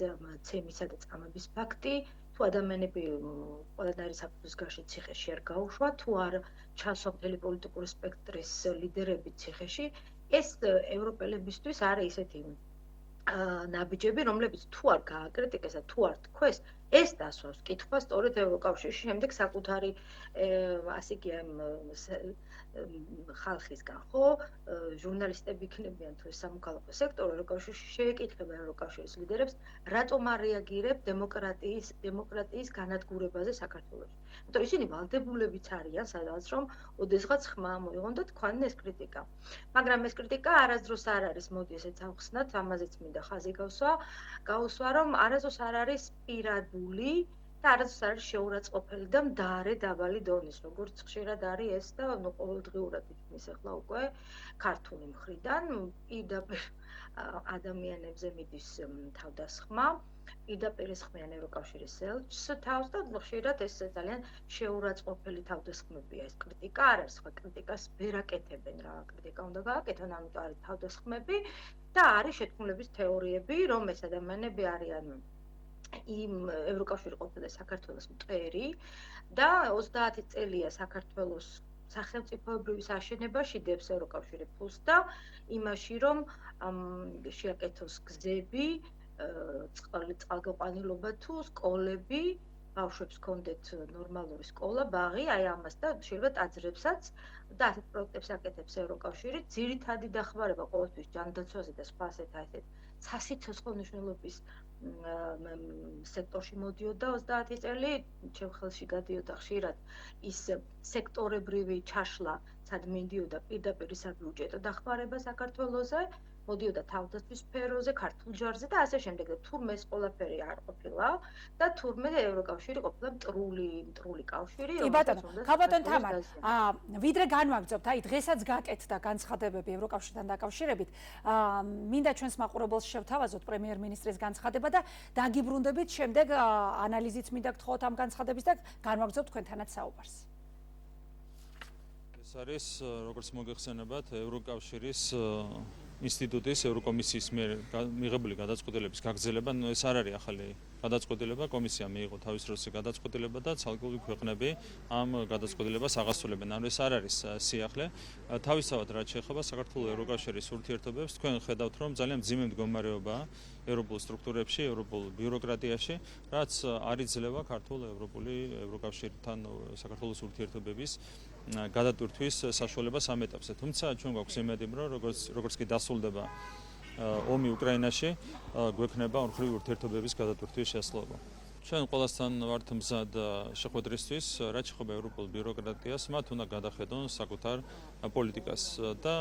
ცემისა და წამების ფაქტი, თუ ადამიანები ყველანაირი საფუძვლის გარშე ციხეში არ გაუშვა, თუ არ ჩასვა მთელი პოლიტიკური სპექტრის ლიდერები ციხეში, ეს ევროპელებისთვის არის ისეთი ნაბიჯები, რომლებიც თუ არ გააკრიტიკეს და თუ არ თქვეს, ეს დასვავს კითხვას სწორედ ევროკავშირში, შემდეგ საკუთარი ასე იგი ხალხისგან, ხო, ჟურნალისტები იქნებიან თუ სამოქალაქო სექტორი ევროკავშირში შეეკითხება ევროკავშირის ლიდერებს, რატომ არ რეაგირებ დემოკრატიის განადგურებაზე საქართველოში. იმიტომ ისინი ვალდებულებიც არიან, სადაც რომ ოდესღაც ხმა მოიღონ და თქვენ ეს კრიტიკა. მაგრამ ეს კრიტიკა არასდროს არ არის, მოდი ესეც ავხსნათ, ამაზეც მინდა ხაზი გავუსვა, რომ არასდროს არ არის პირადული და არასდროს არ არის შეურაცხყოფელი და მდარე დაბალი დონის, როგორც ხშირად არის ეს და ყოველდღიურად თითქმის ახლა უკვე ქართული მხრიდან პირდაპირ ადამიანებზე მიდის თავდასხმა, პირდაპირ ესხმიან ევროკავშირის ელჩს თავს და ხშირად ეს ძალიან შეურაცხყოფელი თავდასხმებია. ეს კრიტიკა არ არის, სხვა კრიტიკას ვერ აკეთებენ, რა კრიტიკა უნდა გააკეთონ, ამიტომ არის თავდასხმები და არის შეთქმულების თეორიები, რომ ეს ადამიანები არიან იმ ევროკავშირი ყოფილა საქართველოს მტერი და 30 წელია საქართველოს სახელმწიფოებრივის აშენებაში დებს ევროკავშირი ფულს და იმაში რომ შეაკეთოს გზები, წყალგაყვანილობა თუ სკოლები, ბავშვებს ჰქონდეთ ნორმალური სკოლა, ბაღი, აი ამას და შეიძლება ტაძრებსაც და ასეთ პროექტებს აკეთებს ევროკავშირი. ძირითადი დახმარება ყოველთვის ჯანდაცვაზე და სხვა ასეთ სასიცოცხლო მნიშვნელობის სექტორში მოდიოდა 30 წელი, ჩემ ხელში გადიოდა ხშირად ის სექტორებრივი ჩაშლა, სად მინდიოდა პირდაპირ საბიუჯეტო დახმარება საქართველოზე, მოდიოდა თავდაცვის სფეროზე, ქართულ ჯარზე და ასე შემდეგ. თურმე ეს ყველაფერი არ ყოფილა და თურმე ევროკავშირი ყოფილა მტრული კავშირი, კი ბატონო თამარ, ვიდრე განვაგრძობთ, აი დღესაც გაკეთდა განცხადებები ევროკავშირთან დაკავშირებით, მინდა ჩვენს მაყურებელს შევთავაზოთ პრემიერ-მინისტრის განცხადება და დაგიბრუნდებით შემდეგ ანალიზით მინდა გთხოვოთ ამ განცხადების და განვაგრძობთ თქვენთანაც საუბარს. ეს არის როგორც მოგეხსენებათ ევროკავშირის ინსტიტუტის ევროკომისიის მიერ მიღებული გადაწყვეტილების გაგრძელება, ეს არ არის ახალი გადაწყვეტილება, კომისია მიიღო თავის როლზე გადაწყვეტილება და ცალკეული ქვეყნები ამ გადაწყვეტილებას აღასრულებენ. ანუ ეს არ არის სიახლე. თავისთავად რაც შეეხება საქართველოს ევროკავშირის ურთიერთობებს, თქვენ ხედავთ, რომ ძალიან მძიმე მდგომარეობაა ევროპულ სტრუქტურებში, ევროპულ ბიუროკრატიაში, რაც არ იძლევა ქართულ ევროკავშირთან საქართველოს ურთიერთობების გადატვირთვის საშუალებას ამ ეტაპზე. თუმცა ჩვენ გვაქვს იმედი, რომ როგორც კი დასრულდება ომი უკრაინაში, გვექნება ორმხრივი ურთიერთობების გადატვირთვის შესაძლებლობა. ჩვენ ყველასთან ვართ მზად შეხვედრისთვის, რაც შეეხება ევროპულ ბიუროკრატიას, მათ უნდა გადახედონ საკუთარ პოლიტიკას და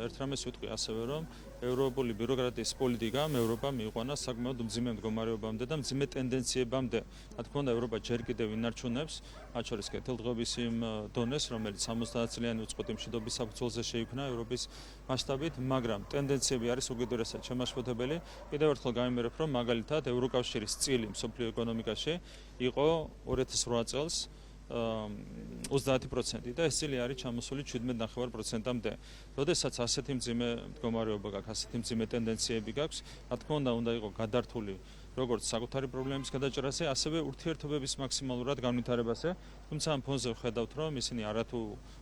ერთ რამეს ვიტყვი ასევე, რომ ევროპული ბიუროკრატიის პოლიტიკამ ევროპამ მიიყვანა საკმაოდ მძიმე მდგომარეობამდე და მძიმე ტენდენციებამდე. რა თქმა უნდა, ევროპა ჯერ კიდევ ინარჩუნებს, მათ შორის კეთილდღეობის იმ დონეს, რომელიც 70 წლიანი უწყვეტი მშვიდობის საფუძველზე შეიქმნა ევროპის მასშტაბით, მაგრამ ტენდენციები არის უკიდურესად შემაშფოთებელი. კიდევ ერთხელ გამიმერებ, რომ მაგალითად ევროკავშირის წილი მსოფლიო ეკონომიკაში იყო 2008 წელს 30% და ეს წილი არის ჩამოსული 17.9%-მდე. როდესაც ასეთი მძიმე მდგომარეობა გაქვს, ასეთი მძიმე ტენდენციები გაქვს, რა თქმა უნდა იყო გადართული როგორც საკუთარი პრობლემის გადაჭრაზე, ასევე ურთიერთობების მაქსიმალურად განვითარებაზე. თუმცა ამ ფონზე ვხედავთ, რომ ისინი არათუ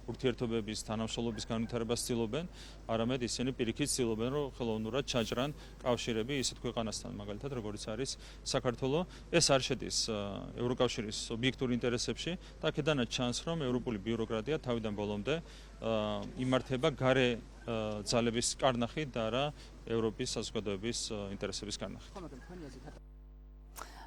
ურთიერთობების თანამშრომლობის განვითარებას ცდილობენ, არამედ ისინი პირიქით ცდილობენ, რომ ხელოვნურად ჩაჭრან კავშირები ისეთ ქვეყანასთან, მაგალითად, როგორც არის საქართველო. ეს არ შედის ევროკავშირის ობიექტურ ინტერესებში და აქედანაც ჩანს, რომ ევროპული ბიუროკრატია თავიდან ბოლომდე იმართება გარე ძალების კარნახით და არა ევროპის საზოგადოების ინტერესების კარნახით.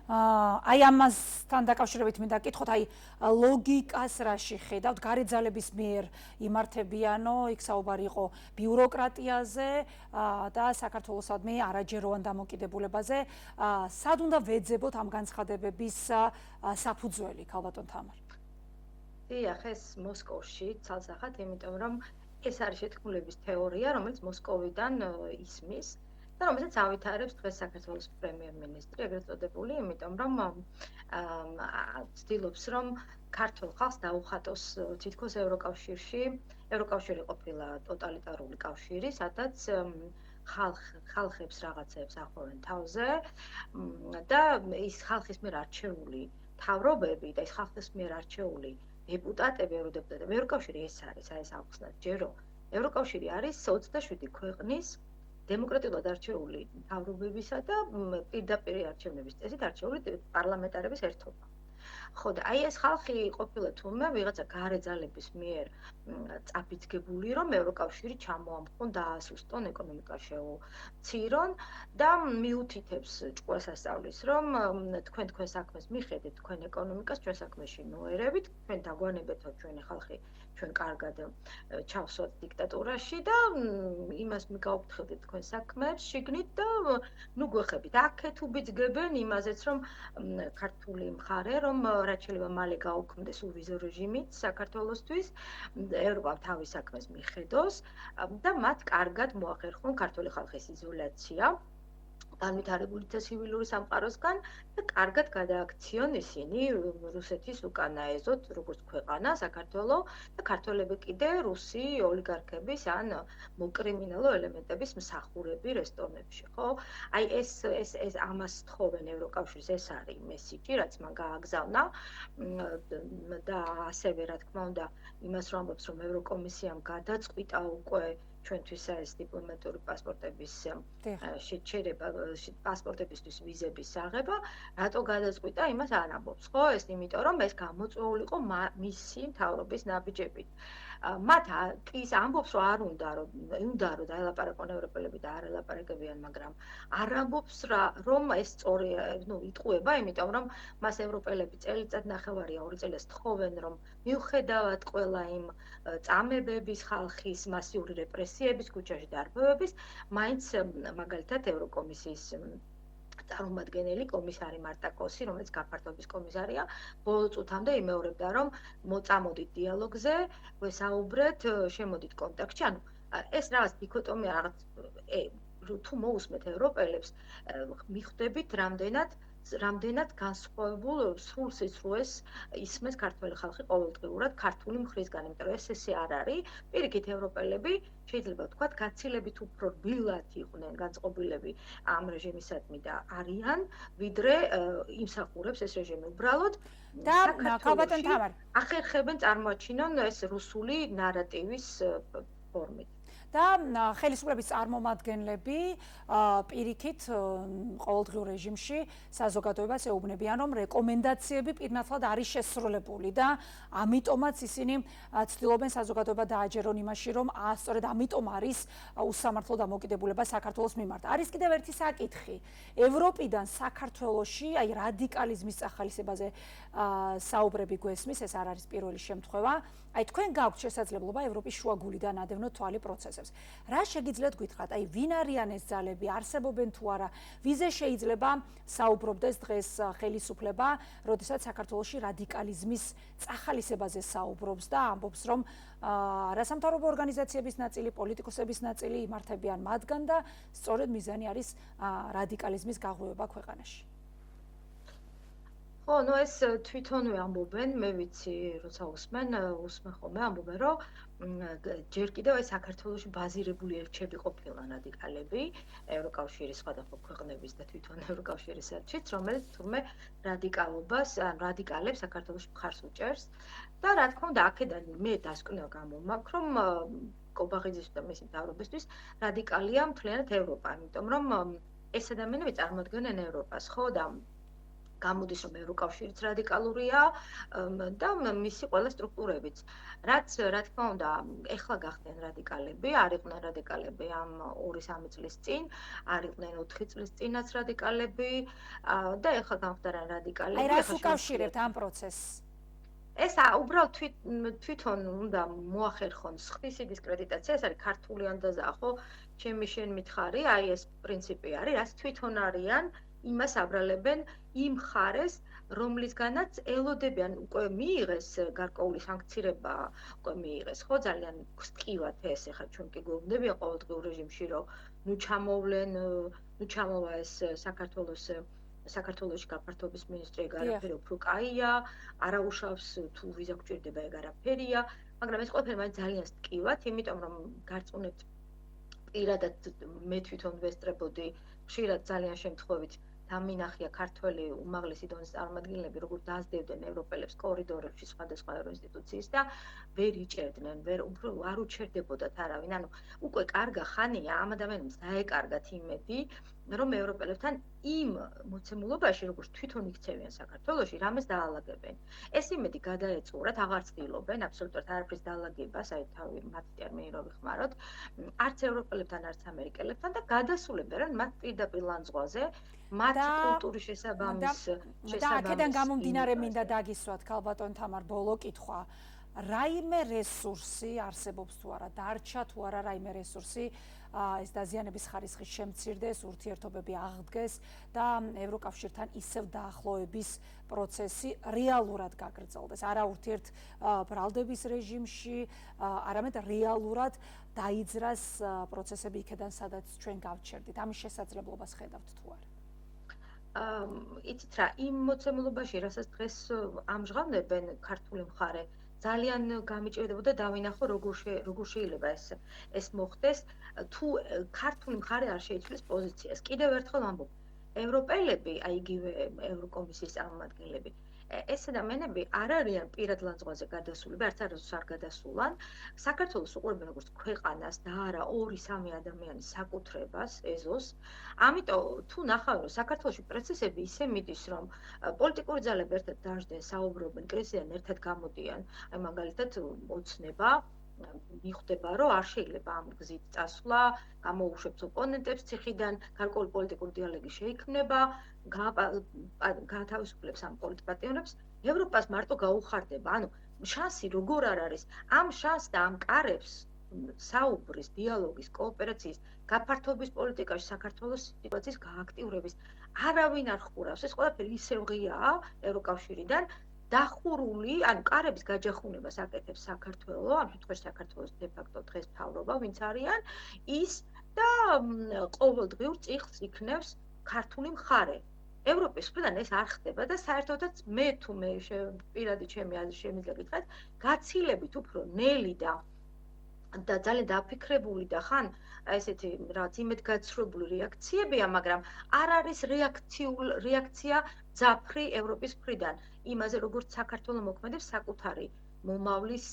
აი ამასთან დაკავშირებით მინდა გკითხოთ, აი ლოგიკას რაში ხედავთ, გარე ძალების მიერ იმართებიანო, იქ საუბარი იყო ბიუროკრატიაზე და საქართველოსადმი არაჯეროვან დამოკიდებულებაზე. სად უნდა ვეძებოთ ამ განცხადებების საფუძველი, ქალბატონ თამარ? დიახ, ეს მოსკოვში ცალსახად, იმიტომ რომ ეს არის შეთქმულების თეორია, რომელიც მოსკოვიდან ისმის და რომელსაც ავითარებს დღეს საქართველოს პრემიერ-მინისტრი, ეგრეთ წოდებული, იმიტომ რომ ცდილობს, რომ ქართულ ხალხს დაუხატოს თითქოს ევროკავშირში. ევროკავშირი ყოფილა ტოტალიტარული კავშირი, სადაც ხალხებს რაღაცებს ახორენ თავზე და ის ხალხის მიერ არჩეული მთავრობები და ის ხალხის მიერ არჩეული დეპუტატები, ევროდეპუტატები, ევროკავშირი ეს არის, აი ეს ახსნათ ჯერო. ევროკავშირი არის 27 ქვეყნის დემოკრატიულად არჩეული მთავრობებისა და პირდაპირ არჩევნების წესით არჩეული პარლამენტარების ერთობა. ხო და აი ეს ხალხი ყოფილა თურმე ვიღაცა გარე ძალების მიერ წაფიძგებული, რომ ევროკავშირი ჩამოამხონ და აასუსტონ ეკონომიკა შეუცირონ და მიუთითებს ჭკუას ასწავლის, რომ თქვენ საქმეს მიხედეთ, თქვენ ეკონომიკას ჩვენ საქმეში ნოერებით, თქვენ დაგვანებეთო ჩვენი ხალხი, ჩვენ კარგად ჩავსვათ დიქტატურაში და იმას მიგაუფრთხილდით თქვენ საქმეებს შიგნით და ნუ გვეხებით. აქეთ უბიძგებენ იმაზეც, რომ ქართული მხარე, რომ რაც შეიძლება მალე გაუქმდეს უვიზო რეჟიმით საქართველოსთვის, ევროპამ თავის საქმეს მიხედოს და მათ კარგად მოახერხონ ქართული ხალხის იზოლაცია განვითარებული ცივილური სამყაროსგან და კარგად გადააქციონ ისინი რუსეთის უკანაეზოდ, როგორც ქვეყანა, საქართველოს და ქართველები კიდე რუსი ოლიგარქების ან მოკრიმინალო ელემენტების მსახურები რესტორნებში, ხო? აი ეს ამას თხოვენ ევროკავშირს, ეს არის მესიჯი, რაც მან გააგზავნა და ასევე რა თქმა უნდა იმას რომ ამბობს რომ ევროკომისიამ გადაწყვიტა უკვე ჩვენთვის ეს დიპლომატიური პასპორტების შეჩერება, პასპორტებისთვის ვიზების აღება, რატო გადაწყვიტა, იმას არ ამბობს, ხო? ეს იმიტომ რომ ეს გამოწვეული იყო მისი მთავრობის ნაბიჯებით. მათ ის ამბობს რომ არ უნდა რომ დაელაპარაკონ ევროპელები და არ ელაპარაკებიან, მაგრამ არ ამბობს რომ ეს სწორი იტყუება, იმიტომ რომ მას ევროპელები წელიწადნახევარი 2 წელს თხოვენ რომ მიუხედავად ყველა იმ წამებების, ხალხის მასიური რეპრესიების, ქუჩაში დარბევების, მაინც მაგალითად ევროკომისიის წარმომადგენელი კომისარი მარტაკოსი, რომელიც გაფართოების კომისარია, ბოლო წუთამდე იმეორებდა, რომ მოწამოდით დიალოგზე, ვესაუბრეთ, შემოდით კონტაქტში. ანუ ეს რაღაც დიქოტომია, რაღაც თუ მოусმეთ ევროპელებს, მიხვდებით რამდენად განსხვავებულ სრულ სიცრუეს ისმის ქართველი ხალხი ყოველდღიურად ქართული მხრისგან, იმიტომ რომ ესე არ არის. პირიქით ევროპელები შეიძლება ვთქვათ, გაცილებით უფრო რბილად იყვნენ განწყობილები ამ რეჟიმისადმი და არიან, ვიდრე იმსახურებს ეს რეჟიმი უბრალოდ და ქალბატონ თამარ ახერხებენ წარმოაჩინონ ეს რუსული ნარატივის ფორმით. და ხელისუფლების წარმომადგენლები პირიქით ყოველდღიურ რეჟიმში საზოგადოებას ეუბნებიან, რომ რეკომენდაციები პირნათლად არის შესრულებული და ამიტომაც ისინი ცდილობენ საზოგადოება დააჯერონ იმაში, რომ სწორედ ამიტომ არის უსამართლო დამოკიდებულება საქართველოს მიმართ. არის კიდევ ერთი საკითხი. ევროპიდან საქართველოში აი რადიკალიზმის წახალისებაზე საუბრები გვესმის, ეს არ არის პირველი შემთხვევა. აი თქვენ გაქვთ შესაძლებლობა ევროპის შუაგულიდან ადევნოთ თვალი პროცესებს. რა შეგიძლიათ გითხრათ? აი ვინ არიან ეს ძალები, არსებობენ თუ არა? ვიზე შეიძლება საუბრობდეს დღეს ხელისუფლება, როდესაც საქართველოში რადიკალიზმის წახალისებაზე საუბრობს და ამბობს, რომ არასამთავრობო ორგანიზაციების ნაწილი, პოლიტიკოსების ნაწილი იმართებიან მათგან და სწორედ მიზანი არის რადიკალიზმის გაღვივება ქვეყანაში. ხო, ну ეს თვითონვე ამბობენ, მე ვიცი, როცა усმენ ხოლმე ამბობენ, რომ ჯერ კიდევ ეს საქართველოში ბაზირებული ელჩები ყოფილან რადიკალები, ევროკავშირის სხვადასხვა ქვეყნების და თვითონ ევროკავშირის ელჩიც, რომელიც თურმე რადიკალობას, რადიკალებს საქართველოში მხარს უჭერს და რა თქმა უნდა, აქედან მე დასკვნა გამომაქვს, რომ კობაღიძის და მისი მთავრობისთვის რადიკალია მთლიანად ევროპა, იმიტომ რომ ეს ადამიანები წარმოადგენენ ევროპას, ხო და გამოდის რომ ევროკავშირიც რადიკალურია და მისი ყველა სტრუქტურებიც. რაც რა თქმა უნდა, ეხლა გახდნენ რადიკალები, არ იყვნენ რადიკალები ამ 2-3 წლის წინ, არ იყვნენ 4 წლის წინაც რადიკალები და ეხლა გამხდარან რადიკალები. აი რას უკავშირებთ ამ პროცესს? ეს უბრალოდ თვითონ უნდა მოახერხონ სხვისი დისკრედიტაცია, ეს არის ქართული ანდაზა, ხო? ჩემი შენ მითხარი, აი ეს პრინციპი არის, რაც თვითონ არიან იმას აბრალებენ იმ ხარეს, რომლისგანაც ელოდებიან უკვე მიიღეს გარკვეული სანქცირება, უკვე მიიღეს, ხო, ძალიან გსტკივათ ეს, ეხლა ჩვენ კი გვეუბნებიან ყოველდღიურ რეჟიმში, რომ ნუ ჩამოვა ეს საქართველოში გაფართოების მინისტრი, ეგ არაფერი უფრო კაია, არაუშავს თუ ვიზა გვჭირდება, ეგ არაფერია, მაგრამ ეს ყველაფერი მაინც ძალიან სტკივათ, იმიტომ რომ გარწმუნებთ პირადად მე თვითონ ვესწრებოდი ხშირად ძალიან შემთხვევით დამინახია ქართველი უმაღლესი დონის წარმომადგენლები, როგორც დაასდევდნენ ევროპელებს კორიდორებში სხვადასხვა ინსტიტუციის და ვერ იჭერდნენ, უფრო არ უჩერდებოდათ არავინ. ანუ უკვე კარგა ხანია ამ ადამიანებს დაეკარგათ იმედი, რომ ევროპელებთან იმ მოცემულობაში, როგორც თვითონ იქცევიან საქართველოში, რამეს დაალაგებენ. ეს იმედი გადაეწურათ, აღარ ცდილობენ აბსოლუტურად არაფრის დაალაგებას, აი თავი მათი ტერმინი რო ვიხმაროთ, არც ევროპელებთან, არც ამერიკელებთან და გადასულებენ მათ პირდაპირ ლანძღვაზე, მათ კულტურის შესაბამის და აქედან გამომდინარე მინდა დაგისვათ ქალბატონ თამარ ბოლო კითხვა. რაიმე რესურსი არსებობს თუ არა, დარჩა თუ არა რაიმე რესურსი ეს დაზიანების ხარისხი შემცირდეს, ურთიერთობები აღდგეს და ევროკავშირთან ისევ დაახლოების პროცესი რეალურად გაგრძელდეს. არა ურთიერთ ბრალდების რეჟიმში, არამედ რეალურად დაიძრას პროცესები იქედან, სადაც ჩვენ გავჩერდით. ამის შესაძლებლობას ხედავთ თუ არა? იცით რა, იმ მოცემულობაში, რასაც დღეს ამჟღავნებენ ქართული მხარე, ძალიან გამიჭირდებოდა დავინახო როგორ შეიძლება ეს მოხდეს, თუ ქართული მხარე არ შეიცვლის პოზიციას. კიდევ ერთხელ ვამბობ, ევროპელები, აი იგივე ევროკომისიის წარმომადგენლები, ეს ადამიანები არ არიან პირად ლანძღვაზე გადასული, არც არასდროს არ გადასულან. საქართველოს უყურებენ როგორც ქვეყანას და არა 2-3 ადამიანის საკუთრებას, ეზოს. ამიტომ თუ ნახავენ, რომ საქართველოში პროცესები ისე მიდის, რომ პოლიტიკური ძალები ერთად დაждენ, საუბრობენ, კრიზისიდან ერთად გამოდიან, აი მაგალითად ოცნება მიხვდება, რომ არ შეიძლება ამ გზით წასვლა, გამოუშვებს ოპონენტებს ციხიდან, გარკვეული პოლიტიკური დიალოგი შეიქმნება, გაათავისუფლებს ამ პოლიტპატიონებს, ევროპას მარტო გაუხარდება. ანუ შანსი როგორ არ არის? ამ შანსს და ამ კარებს საუბრის, დიალოგის, კოოპერაციის, გაფართოების პოლიტიკაში საქართველოს სიტუაციის გააქტიურების არავინ არ ხურავს. ეს ყველაფერი ისევ ღიაა ევროკავშირიდან. დახურული, ანუ კარების გაჯახუნებას აკეთებს საქართველო, ამ შემთხვევაში საქართველოს დე-ფაქტო დღეს მთავრობა, ვინც არიან, ის და ყოველდღიურ წიგნს იქნევს ქართული მხარე. ევროპის მხრიდან ეს არ ხდება და საერთოდაც მე პირადი ჩემი აზრი შემიძლია გითხრათ, გაცილებით უფრო ნელი და ძალიან დაფიქრებული და ხან ესეთი რაც იმედგაცრუებული რეაქციებია, მაგრამ არ არის რეაქცია ძაფრი ევროპის მხრიდან იმაზე, როგორც საქართველო მოქმედებს საკუთარი მომავლის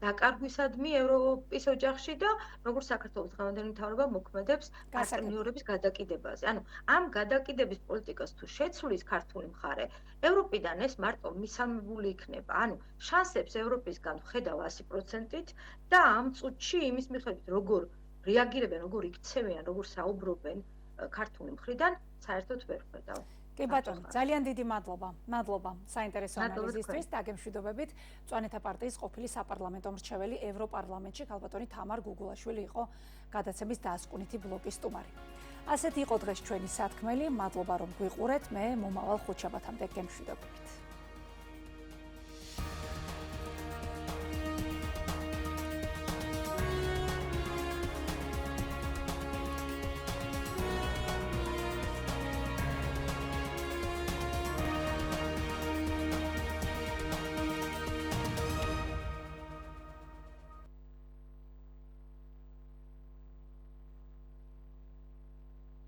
დაკარგვისადმი ევროპის ოჯახში და როგორც საქართველოს დღევანდელი მთავრობა მოქმედებს პარტნიორების გადაკიდებაზე. ანუ ამ გადაკიდების პოლიტიკას თუ შეცვლის ქართული მხარე, ევროპიდან ეს მარტო მისამებული იქნება. ანუ შანსებს ევროპისგან ვხედავ 100%-ით და ამ წუთში იმის მიხედვით როგორ რეაგირებენ, როგორ იქცევიან, როგორ საუბრობენ ქართული მხრიდან, საერთოდ ვერ ვხედავ. კი ბატონო, ძალიან დიდი მადლობა. მადლობა საინტერესო ანალიზისთვის და გემშვიდობებით. მწვანეთა პარტიის ყოფილი საპარლამენტო მრჩეველი ევროპარლამენტში ქალბატონი თამარ გუგულაშვილი იყო გადაცემის დასკვნითი ბლოკის სტუმარი. ასეთი იყო დღეს ჩვენი სათქმელი. მადლობა რომ გვიყურეთ. მე მომავალ ხუთშაბათამდე გემშვიდობებით.